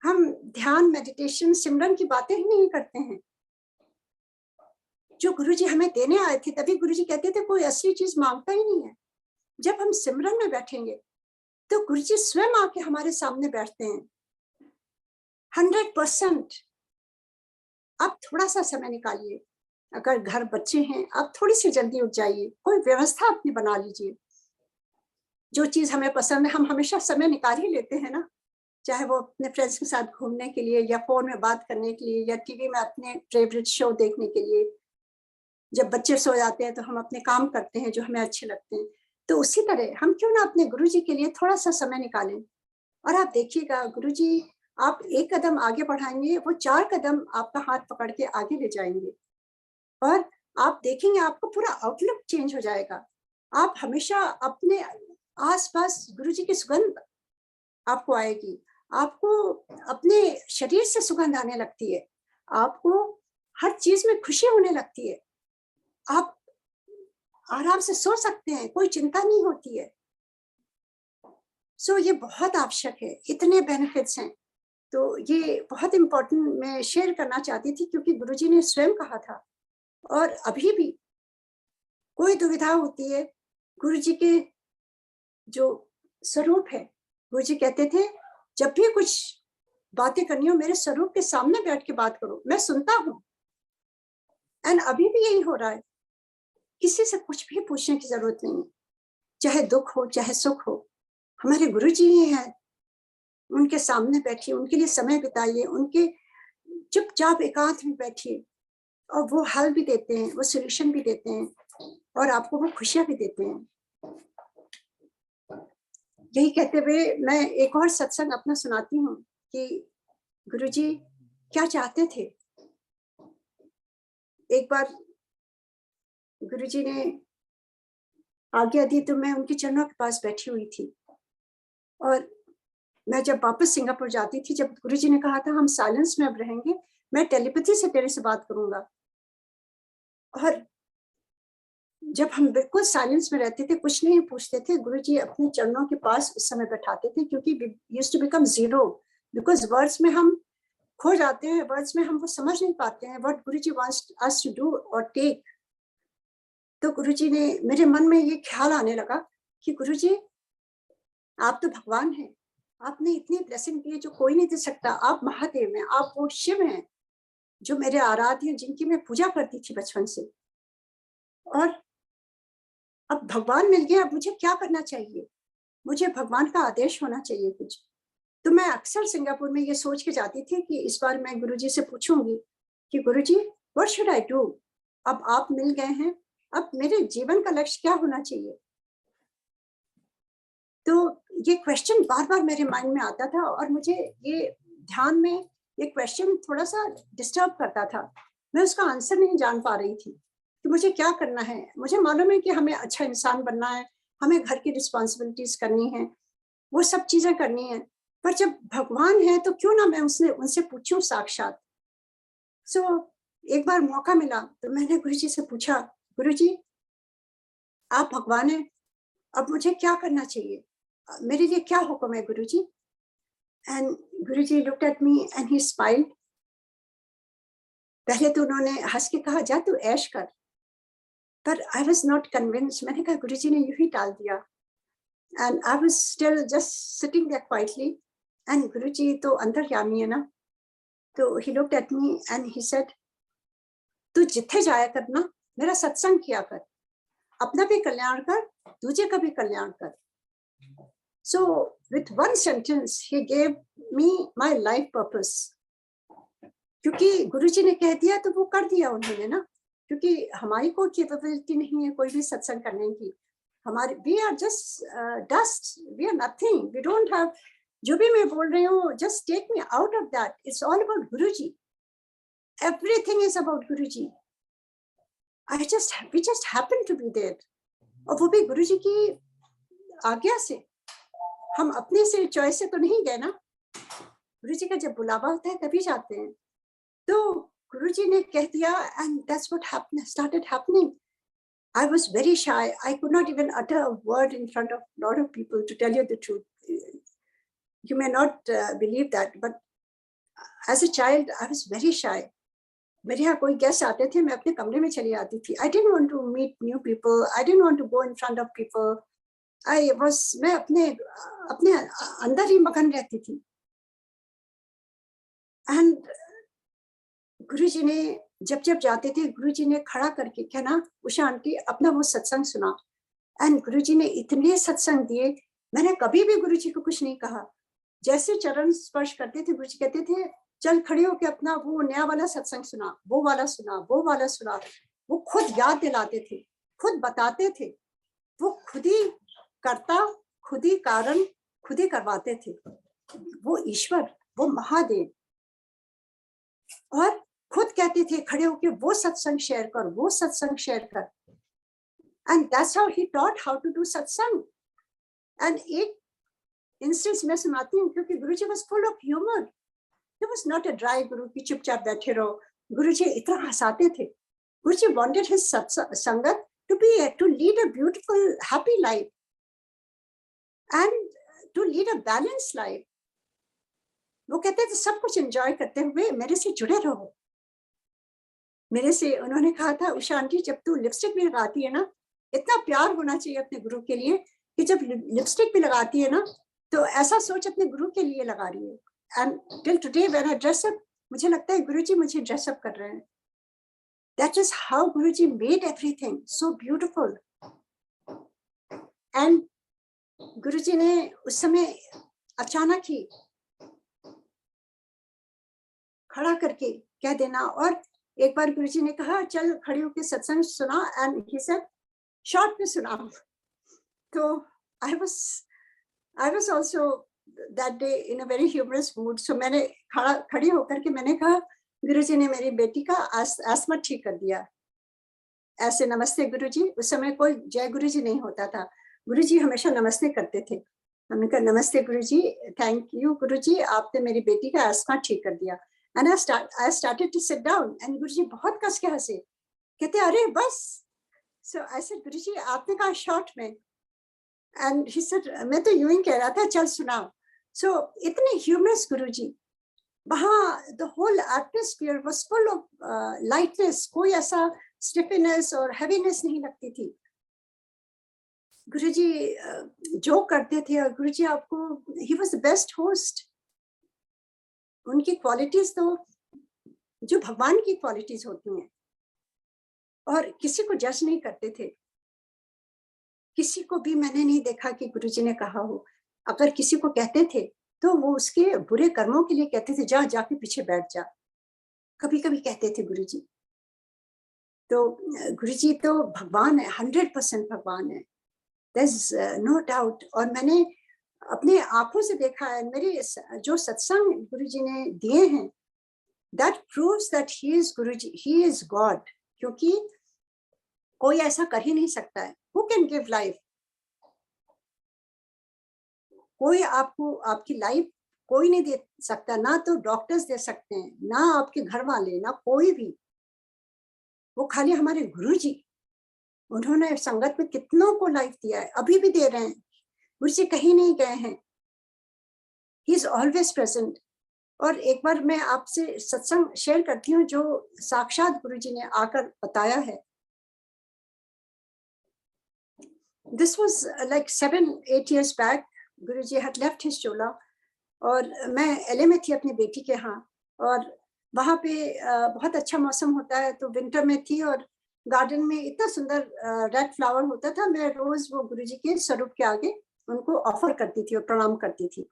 हम ध्यान, मेडिटेशन, सिमरन की बातें ही नहीं करते हैं. जो गुरुजी हमें देने आए थे, तभी गुरुजी कहते थे कोई असली चीज मांगता ही नहीं है. जब हम सिमरन में बैठेंगे तो गुरुजी स्वयं आके हमारे सामने बैठते हैं. 100%. आप थोड़ा सा समय निकालिए. अगर घर बच्चे हैं, आप थोड़ी सी जल्दी उठ जाइए, कोई व्यवस्था अपनी बना लीजिए. जो चीज हमें पसंद है, हम हमेशा समय निकाल ही लेते हैं ना, चाहे वो अपने फ्रेंड्स के साथ घूमने के लिए, या फोन में बात करने के लिए, या टीवी में अपने फेवरेट शो देखने के लिए. जब बच्चे सो जाते हैं तो हम अपने काम करते हैं जो हमें अच्छे लगते हैं. तो उसी तरह हम क्यों ना अपने गुरुजी के लिए थोड़ा सा समय निकालें. और आप देखिएगा, गुरुजी आप एक कदम आगे बढ़ाएंगे, वो 4 कदम आपका हाथ पकड़ के आगे ले जाएंगे. और आप देखेंगे आपको पूरा आउटलुक चेंज हो जाएगा. आप हमेशा अपने आसपास गुरुजी की सुगंध आपको आएगी. आपको अपने शरीर से सुगंध आने लगती है. आपको हर चीज में खुशी होने लगती है. आप आराम से सो सकते हैं, कोई चिंता नहीं होती है. सो ये बहुत आवश्यक है. इतने बेनिफिट्स हैं. तो ये बहुत इम्पोर्टेंट मैं शेयर करना चाहती थी, क्योंकि गुरुजी ने स्वयं कहा था. और अभी भी कोई दुविधा होती है, गुरुजी के जो स्वरूप है, गुरुजी कहते थे जब भी कुछ बातें करनी हो, मेरे स्वरूप के सामने बैठ के बात करो, मैं सुनता हूं. एंड अभी भी यही हो रहा है. किसी से कुछ भी पूछने की जरूरत नहीं है. चाहे दुख हो, चाहे सुख हो, हमारे गुरुजी ही हैं. उनके सामने बैठिए, उनके लिए समय बिताइए, उनके चुपचाप एकांत में बैठिए, और वो हल भी देते हैं, वो सॉल्यूशन भी देते हैं, और आपको वो खुशियां भी देते हैं. यही कहते हुए मैं एक और सत्संग अपना सुनाती हूँ कि गुरुजी क्या चाहते थे. एक बार गुरुजी ने आज्ञा दी तो मैं उनके चरणों के पास बैठी हुई थी. और मैं जब वापस सिंगापुर जाती थी, जब गुरुजी ने कहा था हम साइलेंस में अब रहेंगे, मैं टेलीपैथी से तेरे से बात करूंगा. और जब हम बिल्कुल साइलेंस में रहते थे, कुछ नहीं पूछते थे, गुरुजी अपने चरणों के पास उस समय बैठाते थे, क्योंकि used to become zero, because words में हम खो जाते हैं. वर्ड्स में हम वो समझ नहीं पाते हैं what Guruji wants us to do और टेक. तो गुरुजी ने, मेरे मन में ये ख्याल आने लगा कि गुरुजी आप तो भगवान हैं, आपने इतनी ब्लेसिंग दी है जो कोई नहीं दे सकता. आप महादेव हैं, आप वो शिव हैं जो मेरे आराध्य हैं, जिनकी मैं पूजा करती थी बचपन से. और अब भगवान मिल गया, अब मुझे क्या करना चाहिए? मुझे भगवान का आदेश होना चाहिए कुछ. तो मैं अक्सर सिंगापुर में ये सोच के जाती थी कि इस बार मैं गुरुजी से पूछूंगी कि गुरुजी व्हाट शुड आई डू. अब आप मिल गए हैं, अब मेरे जीवन का लक्ष्य क्या होना चाहिए? तो ये क्वेश्चन बार बार मेरे माइंड में आता था, और मुझे ये ध्यान में ये क्वेश्चन थोड़ा सा डिस्टर्ब करता था. मैं उसका आंसर नहीं जान पा रही थी कि मुझे क्या करना है. मुझे मालूम है कि हमें अच्छा इंसान बनना है, हमें घर की रिस्पॉन्सिबिलिटीज करनी है, वो सब चीजें करनी है, पर जब भगवान है तो क्यों ना मैं उनसे पूछूं साक्षात. सो एक बार मौका मिला तो मैंने गुरुजी से पूछा, गुरुजी आप भगवान हैं, अब मुझे क्या करना चाहिए, मेरे लिए क्या हुक्म है Guruji? And Guruji looked at me and he smiled. पहले तो उन्होंने हंस के कहा जा तू ऐश कर, पर आई वाज नॉट कन्विंस्ड. मैंने कहा गुरुजी ने यूं ही टाल दिया. And I was still just sitting there quietly. And Guruji तो अंतर्यामी है ना, तो he looked at me and he said तू जिथे जाया कर ना, मेरा सत्संग किया कर, अपना भी कल्याण कर, दूसरे का भी कल्याण कर. So with one sentence he gave me my life purpose. क्योंकि गुरुजी ने कह दिया तो वो कर दिया उन्होंने ना, क्योंकि हमारी कोई कैपेबिलिटी नहीं है कोई भी सत्संग करने की. हमारे we are just dust, we are nothing, we don't have जो भी मैं बोल रही हूँ, just take me out of that. It's all about Guruji. Everything is about Guruji. We just happen to be there. और वो भी गुरुजी की आज्ञा से, हम अपने से चॉइस से तो नहीं गए ना। गुरुजी का जब बुलावा होता है तभी जाते हैं। तो गुरुजी ने कह दिया, and that's what started happening. I was very shy. I could not even utter a word in front of a lot of people, to tell you the truth. You may not believe that, but as a child, I was very shy. मेरे यहाँ कोई गेस्ट आते थे, मैं अपने कमरे में चली आती थी. I didn't want to meet new people. I didn't want to go in front of people. मैं अपने अंदर ही मगन रहती थी. And गुरुजी ने जब जाते थे, गुरुजी ने खड़ा करके कहना, उषा आंटी अपना वो सत्संग सुना. एंड गुरुजी ने इतने सत्संग दिए, मैंने कभी भी गुरुजी को कुछ नहीं कहा. जैसे चरण स्पर्श करते थे, गुरुजी कहते थे, चल खड़े होके अपना वो नया वाला सत्संग सुना, वो वाला सुना, वो वाला सुना. वो खुद याद दिलाते थे, खुद बताते थे, वो खुद ही करता, खुद ही कारण, खुद ही करवाते थे. वो ईश्वर, वो महादेव. और खुद कहते थे खड़े होके, वो सत्संग शेयर कर, वो सत्संग शेयर कर. And that's how he taught how to do satsang. And एक इंस्टेंस मैं सुनाती हूँ, क्योंकि Guruji was full of humour. He was not a dry guru कि चुपचाप बैठे रहो. गुरुजी इतना हंसाते थे. गुरुजी wanted his संगत to lead a beautiful, happy life and to lead a balanced life. वो कहते थे सब कुछ एंजॉय करते हुए मेरे से जुड़े रहो. मेरे से उन्होंने कहा था, उषा आंटी जब तू लिपस्टिक भी लगाती है ना, इतना प्यार होना चाहिए अपने गुरु के लिए कि जब लिपस्टिक भी लगाती है ना, तो ऐसा सोच अपने गुरु के लिए लगा रही है. And till today when I dress up, मुझे लगता है गुरुजी मुझे dress up कर रहे हैं. That is how Guruji made everything so beautiful. And गुरुजी ने उस समय अचानक ही खड़ा करके कह देना. और एक बार गुरुजी ने कहा, चल खड़े होके सत्संग सुना. And he said, शॉर्ट में सुना. तो I was also that day in a very humorous mood. So मैंने खड़ी होकर के मैंने कहा, गुरुजी ने मेरी बेटी का आसमा ठीक कर दिया. ऐसे नमस्ते गुरुजी. उस समय कोई जय गुरुजी नहीं होता था. गुरुजी हमेशा नमस्ते करते थे. हमने कहा नमस्ते गुरुजी, थैंक यू गुरुजी, आपने मेरी बेटी का आसमा ठीक कर दिया. And I started to sit down. And गुरुजी बहुत कस के हंसे, कहते अरे बस. So I said, गुरुजी आपने कहा शॉर्ट में. And he said, मैं तो यूं ही कह रहा था, चल सुनाओ. So इतने humorous गुरुजी. वहाँ the whole atmosphere was full of lightness. कोई ऐसा stiffiness और heaviness नहीं लगती थी. गुरुजी जो करते थे, और गुरुजी आपको, he was the best host. उनकी क्वालिटीज तो जो भगवान की क्वालिटीज होती हैं, और किसी को जज नहीं करते थे. किसी को भी मैंने नहीं देखा कि गुरुजी ने कहा हो. अगर किसी को कहते थे तो वो उसके बुरे कर्मों के लिए कहते थे, जाके पीछे बैठ जा. कभी कभी कहते थे गुरुजी. तो गुरुजी तो भगवान है, 100% भगवान है. There's no doubt. और मैंने अपने आंखों से देखा है. मेरे जो सत्संग गुरुजी ने दिए हैं, that proves that he is Guruji, he is God. क्योंकि कोई ऐसा कर ही नहीं सकता है. Who can give life? कोई आपको आपकी लाइफ कोई नहीं दे सकता. ना तो डॉक्टर्स दे सकते हैं, ना आपके घर वाले, ना कोई भी. वो खाली हमारे गुरुजी. उन्होंने संगत में कितनों को लाइफ दिया है, अभी भी दे रहे हैं. गुरुजी कहीं नहीं गए हैं. He is always present. और एक बार मैं आपसे सत्संग शेयर करती हूँ जो साक्षात गुरुजी ने आकर बताया है. This was like 7-8 years back. Guruji had left his chola. और मैं LA में थी अपनी बेटी के यहाँ. और वहाँ पे बहुत अच्छा मौसम होता है. तो विंटर में थी और गार्डन में इतना सुंदर रेड फ्लावर होता था. मैं रोज वो गुरुजी के स्वरूप के आगे उनको ऑफर करती थी और प्रणाम करती थी.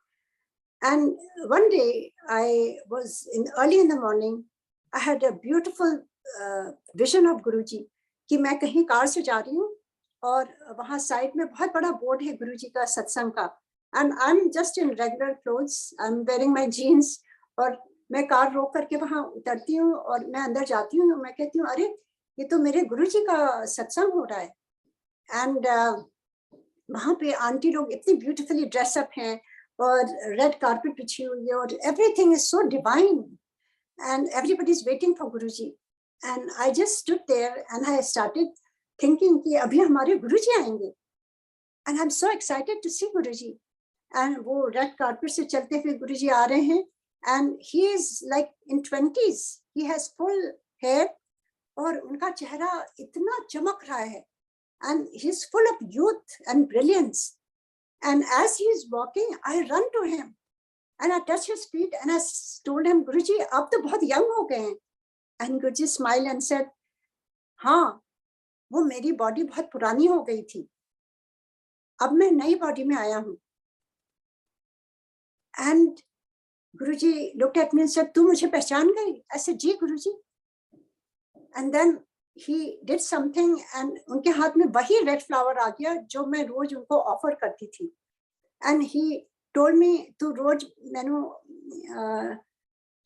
And one day I was early in the morning. I had a beautiful vision of Guruji कि मैं कहीं कार से जा रही हूँ और वहाँ साइड में बहुत बड़ा बोर्ड है गुरुजी का सत्संग का. and I'm just in regular clothes. I'm wearing my jeans और मैं कार रोक करके वहां उतरती हूँ और मैं अंदर जाती हूँ. मैं कहती हूँ अरे ये तो मेरे गुरुजी का सत्संग हो रहा है. एंड वहां पे आंटी लोग इतनी ब्यूटीफुली ड्रेसअप हैं और रेड कारपेट बिछी हुई है और everything is so divine and everybody is waiting for Guruji. And I just stood there and I started thinking कि अभी हमारे गुरुजी आएंगे. And I'm so excited to see Guruji. And वो red carpet से चलते हुए गुरुजी आ रहे हैं. And he is like in 20s. He has full hair और उनका चेहरा इतना चमक रहा है. And he's full of youth and brilliance. And as he is walking, I run to him. And I touched his feet and I told him, Guruji, आप तो बहुत young हो गए हैं. And Guruji smiled and said, हाँ, वो मेरी बॉडी बहुत पुरानी हो गई थी. अब मैं नई बॉडी में आया हूँ. And Guruji looked at me and said, तू मुझे पहचान गई? I said, ji Guruji. And then he did something and उनके हाथ में वही रेड फ्लावर आ गया जो मैं रोज उनको ऑफर करती थी. And he told me तू रोज मैंने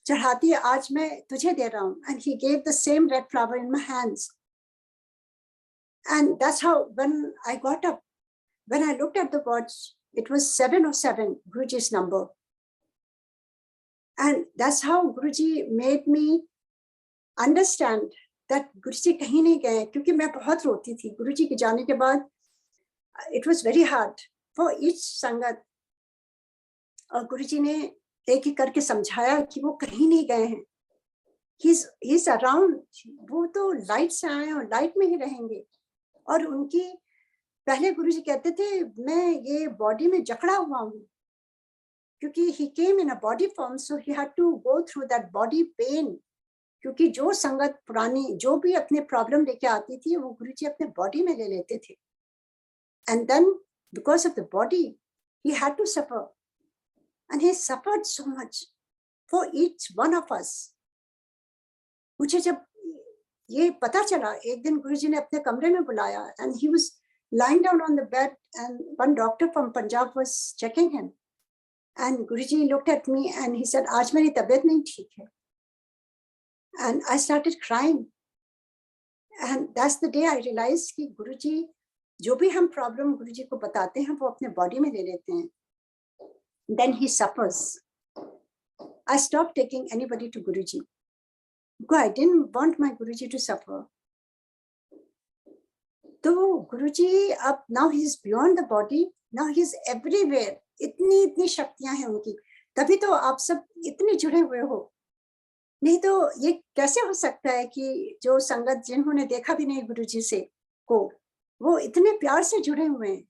चढ़ाती है, आज मैं तुझे दे रहा हूँ. And he gave the same red flower in my hands. And that's how when I got up, when I looked at the watch, it was 7:07, Guruji's number. And that's how Guruji made me understand that Guruji कहीं नहीं गए, क्योंकि मैं बहुत रोती थी. गुरुजी के जाने के बाद it was very hard for each संगत. और गुरुजी ने एक एक करके समझाया कि वो कहीं नहीं गए हैं. He's around. वो तो लाइट से आए और लाइट में ही रहेंगे. और उनकी पहले गुरुजी कहते थे मैं ये बॉडी में जकड़ा हुआ हूँ, क्योंकि he came in a body form, so he had to go through that body pain. क्योंकि जो संगत पुरानी जो भी अपने प्रॉब्लम लेके आती थी वो गुरुजी अपने बॉडी में ले लेते थे. And then because of the body, he had to suffer. And he suffered so much for each one of us. मुझे जब ये पता चला, एक दिन गुरुजी ने अपने कमरे में बुलाया and he was lying down on the bed and one doctor from Punjab was checking him. And Guruji looked at me and he said, आज मेरी तबीयत नहीं ठीक है. And I started crying. And that's the day I realized कि गुरुजी जो भी हम प्रॉब्लम गुरुजी को बताते हैं वो अपने बॉडी में ले लेते हैं. Then he suffers. I stopped taking anybody to Guruji because I didn't want my Guruji to suffer. तो गुरुजी अब now he is beyond the body, now he is everywhere. इतनी शक्तियां हैं उनकी, तभी तो आप सब इतने जुड़े हुए हो. नहीं तो ये कैसे हो सकता है कि जो संगत जिन्होंने देखा भी नहीं गुरुजी से को, वो इतने प्यार से जुड़े हुए हैं.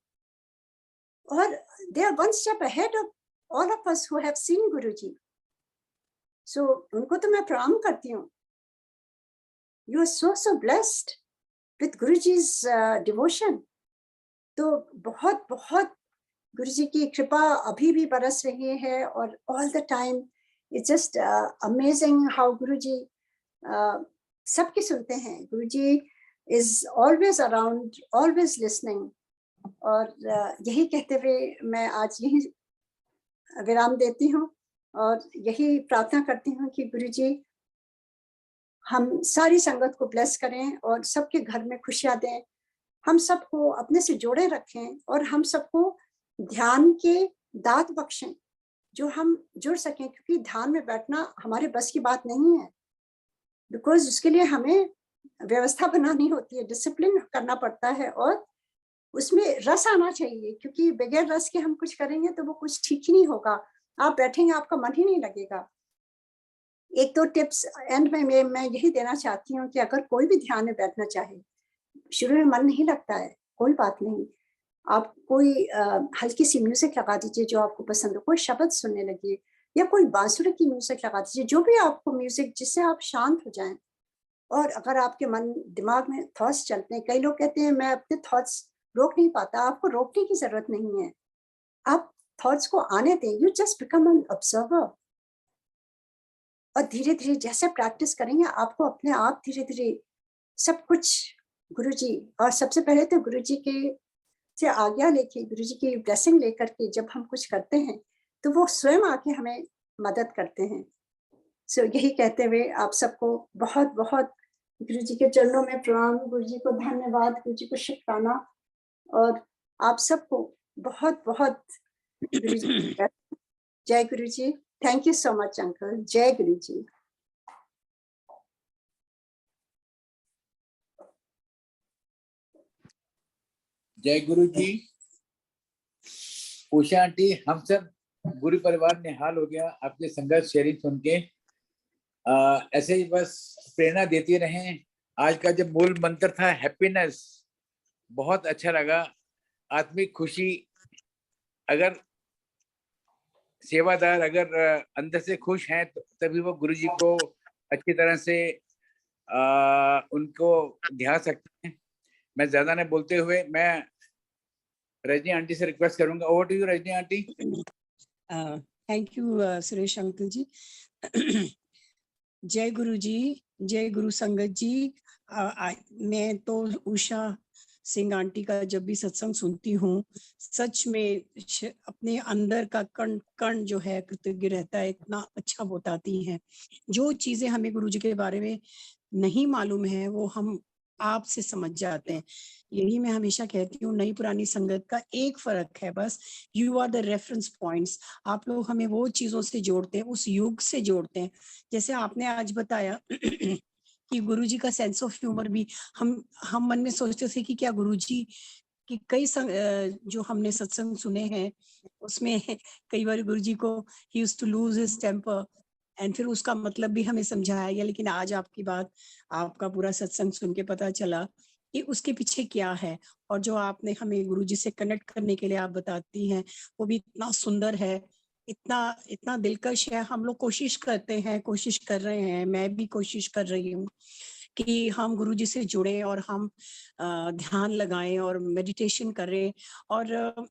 और they are one step ahead of all of us who have seen Guruji. So उनको तो मैं प्रणाम करती हूँ. You are so blessed with Guruji's devotion. तो बहुत गुरुजी की कृपा अभी भी बरस रही है और all the time it's just amazing how Guruji सबकी सुनते हैं. Guruji is always around, always listening. और यही कहते हुए मैं आज यही विराम देती हूँ और यही प्रार्थना करती हूँ कि गुरुजी हम सारी संगत को ब्लेस करें और सबके घर में खुशियां दें. हम सबको अपने से जोड़े रखें और हम सबको ध्यान के दात बख्शें जो हम जुड़ सकें, क्योंकि ध्यान में बैठना हमारे बस की बात नहीं है. बिकॉज उसके लिए हमें व्यवस्था बनानी होती है, डिसिप्लिन करना पड़ता है और उसमें रस आना चाहिए, क्योंकि बगैर रस के हम कुछ करेंगे तो वो कुछ ठीक ही नहीं होगा. आप बैठेंगे आपका मन ही नहीं लगेगा. एक दो टिप्स एंड में मैं यही देना चाहती हूँ कि अगर कोई भी ध्यान में बैठना चाहे, शुरू में मन नहीं लगता है, कोई बात नहीं, आप कोई हल्की सी म्यूजिक लगा दीजिए जो आपको पसंद हो, कोई शब्द सुनने लगिए या कोई बांसुरी की म्यूजिक लगा दीजिए, जो भी आपको म्यूजिक जिससे आप शांत हो जाएं. और अगर आपके मन दिमाग में थॉट्स चलते हैं, कई लोग कहते हैं मैं अपने थॉट्स रोक नहीं पाता. आपको रोकने की जरूरत नहीं है, आप थॉट्स को आने दें. You just become an observer. और धीरे धीरे जैसे प्रैक्टिस करेंगे आपको अपने आप धीरे धीरे सब कुछ गुरुजी, और सबसे पहले तो गुरुजी के से आज्ञा लेके, गुरु जी की ब्लेसिंग लेकर के जब हम कुछ करते हैं तो वो स्वयं आके हमें मदद करते हैं। सो यही कहते हुए आप सबको बहुत बहुत गुरु जी के चरणों में प्रणाम, गुरु जी को धन्यवाद, गुरु जी को शुक्राना, और आप सबको बहुत बहुत गुरु जी। जय Guru ji. Thank you so much uncle. जय गुरु जी। जय गुरु जी। उषा आंटी, हम सब गुरु परिवार निहाल हो गया आपके संघर्ष शेयरिंग सुन के। ऐसे ही बस प्रेरणा देती रहें। आज का जो मूल मंत्र था हैप्पीनेस, बहुत अच्छा लगा। आत्मिक खुशी, अगर सेवादार अगर अंदर से खुश हैं तो तभी वो गुरु जी को अच्छी तरह से उनको ध्यान सकते हैं। मैं ज्यादा नहीं बोलते हुए मैं रजनी आंटी से रिक्वेस्ट करूंगा। Over to you Rajni aunty. Thank you Suresh uncle ji. जय गुरु जी, जय गुरु संगत जी। मैं तो उषा सिंह आंटी का जब भी सत्संग सुनती हूँ, सच में अपने अंदर का कण कण जो है कृतज्ञ रहता है। इतना अच्छा बताती हैं। जो चीजें हमें गुरु जी के बारे में नहीं मालूम है वो हम आपसे समझ जाते हैं। यही मैं हमेशा कहती हूँ, नई पुरानी संगत का एक फर्क है बस, you are the reference points. आप लोग हमें वो चीजों से जोड़ते हैं, उस युग से जोड़ते हैं। जैसे आपने आज बताया कि गुरुजी का सेंस ऑफ ह्यूमर भी हम मन में सोचते थे कि क्या गुरुजी कि कई जो हमने सत्संग सुने हैं उसमें कई बार गुरुजी को ही used to lose his temper, and फिर उसका मतलब भी हमें समझाया गया। लेकिन आज आपकी बात, आपका पूरा सत्संग सुन के पता चला कि उसके पीछे क्या है। और जो आपने हमें गुरुजी से कनेक्ट करने के लिए आप बताती हैं वो भी इतना सुंदर है, इतना इतना दिलकश है। हम लोग कोशिश करते हैं, कोशिश कर रहे हैं, मैं भी कोशिश कर रही हूँ कि हम गुरुजी से जुड़े और हम ध्यान लगाएं और मेडिटेशन करें। और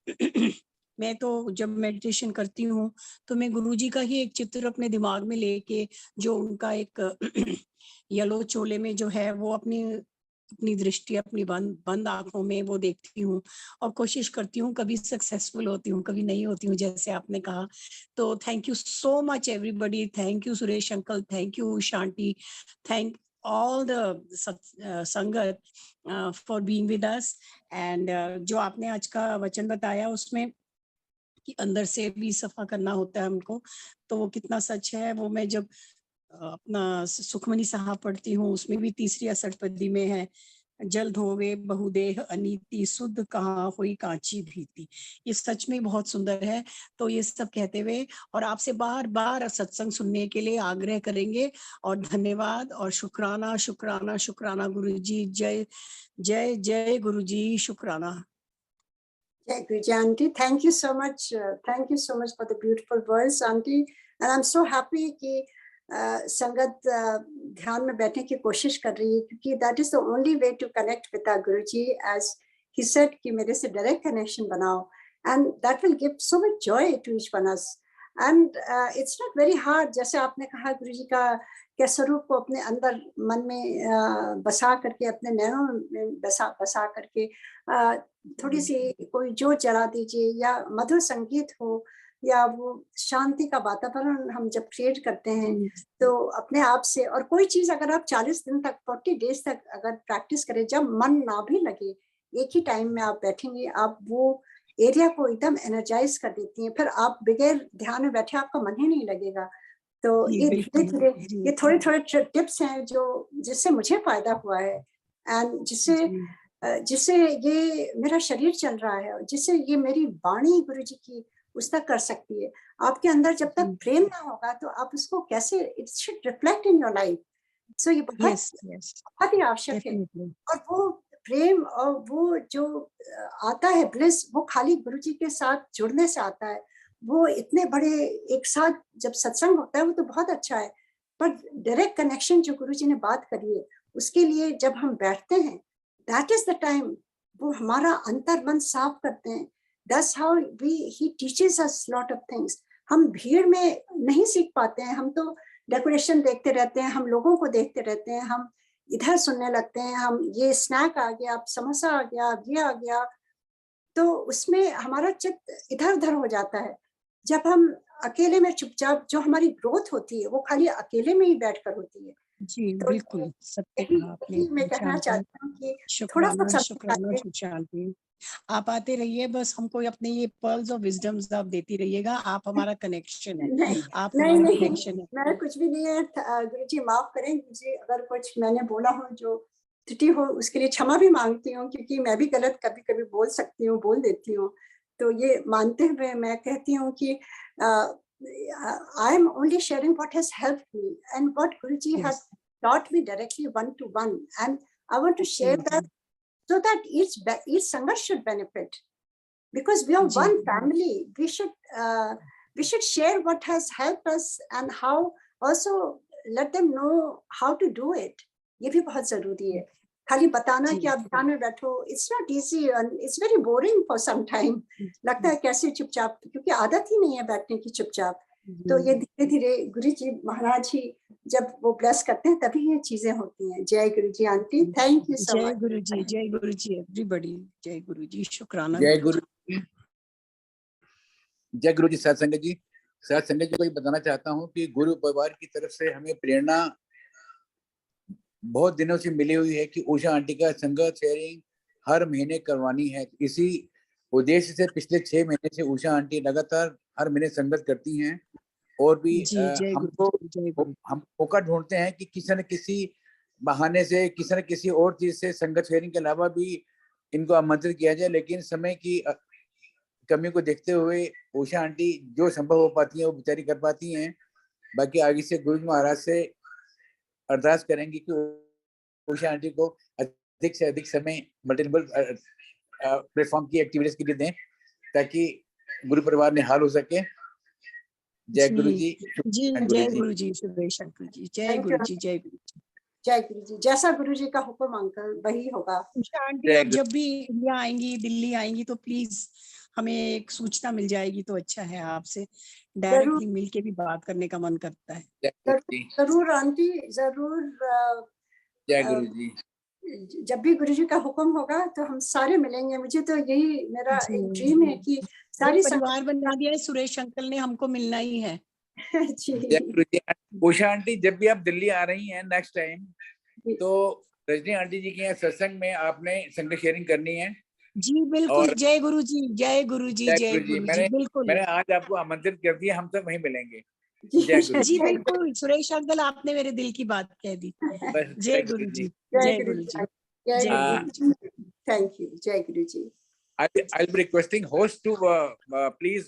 मैं तो जब मेडिटेशन करती हूँ तो मैं गुरुजी का ही एक चित्र अपने दिमाग में लेके, जो उनका एक येलो चोले में जो है वो अपनी दृष्टि अपनी बंद आंखों में वो देखती हूँ और कोशिश करती हूँ। कभी सक्सेसफुल होती हूँ, कभी नहीं होती हूँ, जैसे आपने कहा। तो thank you so much everybody. Thank you Suresh uncle, thank you Shanti, thank all the संगत for being with us। and जो आपने आज का वचन बताया उसमें कि अंदर से भी सफा करना होता है हमको, तो वो कितना सच है। वो मैं जब अपना सुखमनी साहब पढ़ती हूँ उसमें भी तीसरी अष्टपदी में है, जल धोवे बहुदेह अनीति शुद्ध कहाँ हुई कांची भीति। ये सच में बहुत सुंदर है। तो ये सब कहते हुए और आपसे बार बार सत्संग सुनने के लिए आग्रह करेंगे। और धन्यवाद और शुक्राना शुक्राना शुक्राना गुरु जी। जय जय जय गुरु जी। शुक्राना। Jai Guruji aunty, thank you so much. Thank you so much for the beautiful words, aunty. And I'm so happy कि संगत ध्यान में बैठने की कोशिश कर रही है, क्योंकि that is the only way to connect with our Guruji, as he said कि मेरे से direct connection बनाओ, and that will give so much joy to each one of us. And it's not very hard, जैसे आपने कहा गुरुजी का स्वरूप को अपने अंदर मन में बसा करके, अपने नैनों में बसा करके थोड़ी सी कोई जोत जला दीजिए, या मधुर संगीत हो, या वो शांति का वातावरण हम जब क्रिएट करते हैं तो अपने आप से। और कोई चीज अगर आप 40 दिन तक 40 डेज तक अगर प्रैक्टिस करें, जब मन ना भी लगे, एक ही टाइम में आप बैठेंगे, आप वो एरिया को एकदम एनर्जाइज कर देती हैं। फिर आप बगैर ध्यान में बैठे आपका मन ही नहीं लगेगा। तो ये धीरे-धीरे ये थोड़े टिप्स हैं जो जिससे मुझे फायदा हुआ है, एंड जिससे ये मेरा शरीर चल रहा है, जिससे ये मेरी वाणी गुरुजी की उस तक कर सकती है। आपके अंदर जब तक प्रेम ना होगा तो आप उसको कैसे, it should reflect in your life. So ये बहुत ही आवश्यक है। और वो प्रेम और वो जो आता है ब्लिस, वो खाली गुरुजी के साथ जुड़ने से आता है। वो इतने बड़े एक साथ जब सत्संग होता है वो तो बहुत अच्छा है, पर डायरेक्ट कनेक्शन जो गुरुजी ने बात करी है, उसके लिए जब हम बैठते हैं, दैट इज द टाइम वो हमारा अंतर मन साफ करते हैं। That's how he teaches us lot of things. हम भीड़ में नहीं सीख पाते हैं, हम तो डेकोरेशन देखते रहते हैं, हम लोगों को देखते रहते हैं, हम इधर सुनने लगते हैं, हम ये स्नैक आ गया, अब समोसा आ गया, अब ये आ गया। तो उसमें हमारा चित्त इधर उधर हो जाता है। जब हम अकेले में चुपचाप, जो हमारी ग्रोथ होती है वो खाली अकेले में ही बैठकर होती है। जी तो बिल्कुल सत्य यही कहा आपने यही मैं कहना शांति। चाहती हूँ कि थोड़ा शुक्राना सा शुक्राना समय शांति। आप आते रहिए, बस हमको अपने ये पर्ल्स ऑफ विजडम्स आप देती रहिएगा। आप हमारा कनेक्शन है, नहीं आप नहीं हमारा नहीं, कनेक्शन है। मैं कुछ भी नहीं है। गुरुजी माफ करें मुझे, अगर कुछ मैंने बोला हो जो त्रुटि हो उसके लिए क्षमा भी मांगती हूँ, क्योंकि मैं भी गलत कभी कभी बोल सकती हूँ, बोल देती हूँ। तो ये मानते हुए मैं कहती हूँ कि I am only sharing what has helped me and what Guruji has Yes. taught me directly one to one, and I want to share that so that each Sangha should benefit, because we are Ji. one family. We should share what has helped us and how, also let them know how to do it. ये भी बहुत जरूरी है। खाली बताना जी। कि आप ध्यान में बैठो, it's not easy and it's very boring for some time. लगता है कैसे चुपचाप, क्योंकि आदत ही नहीं है बैठने की चुपचाप। तो ये धीरे धीरे गुरु जी महाराज ही जब वो ब्लेस करते हैं तभी ये चीजें होती हैं। जय गुरु जी आंटी, थैंक यू सो जय मच। गुरु जी, जय गुरु जी एवरीबॉडी, जय गुरु जी, शुक्राना। जय गुरु जी, जय गुरु जी। सत्संग जी, सत्संग जी को ये बताना चाहता हूँ कि गुरु परिवार की तरफ से हमें प्रेरणा बहुत दिनों से मिली हुई है कि उषा आंटी का संगत शेयरिंग हर महीने करवानी है। इसी उद्देश्य से पिछले 6 महीने से उषा आंटी लगातार हर महीने संगत करती हैं और भी जी, जय हमको गुरु जी, जय गुरु। हम मौका ढूंढते हैं कि किसी न किसी बहाने से, किसी न किसी और चीज से संगत शेयरिंग के अलावा भी इनको आमंत्रित किया जाए, लेकिन समय की कमी को देखते हुए उषा आंटी जो संभव हो पाती है वो बेचारी कर पाती हैं। बाकी आगे से गुरु जी महाराज से अरदास करेंगे कि उषा आंटी को अधिक से अधिक समय मल्टीपल प्लेटफॉर्म की एक्टिविटीज के लिए दें ताकि गुरु परिवार निहाल हो सके। जय गुरु जी। जी, जय गुरु जी, सुरेश अंकल जी, जय गुरु जी, जय गुरु जी। जय गुरु जी। जैसा गुरु जी का हुक्म अंकल वही होगा। उषा आंटी आप जब भी इंडिया आएंगी, दिल्ली आएंगी तो प्लीज हमें एक सूचना मिल जाएगी तो अच्छा है। आपसे डायरेक्टली मिलके भी बात करने का मन करता है। जय गुरु जी। जरूर आंटी, जरूर। जय गुरु जी। जब भी गुरु जी का हुक्म होगा तो हम सारे मिलेंगे। मुझे तो यही मेरा एक ड्रीम है कि सारी परिवार बना दिया है सुरेश अंकल ने, हमको मिलना ही है। जय गुरु जी। उषा आंटी जब भी आप दिल्ली आ रही हैं नेक्स्ट टाइम, तो रजनी आंटी जी के यहाँ सत्संग में आपने संगत शेयरिंग करनी है। जी बिल्कुल। जय गुरु जी, जय गुरु जी, जय गुरु जी। बिल्कुल, मैंने आज आपको आमंत्रित कर दिया, हम सब वहीं मिलेंगे। जय गुरु जी बिल्कुल। सुरेश अंकल आपने मेरे दिल की बात कह दी। जय गुरु जी, जय गुरु जी, जय गुरु जी। Thank you. जय गुरु जी। I'll be requesting host to please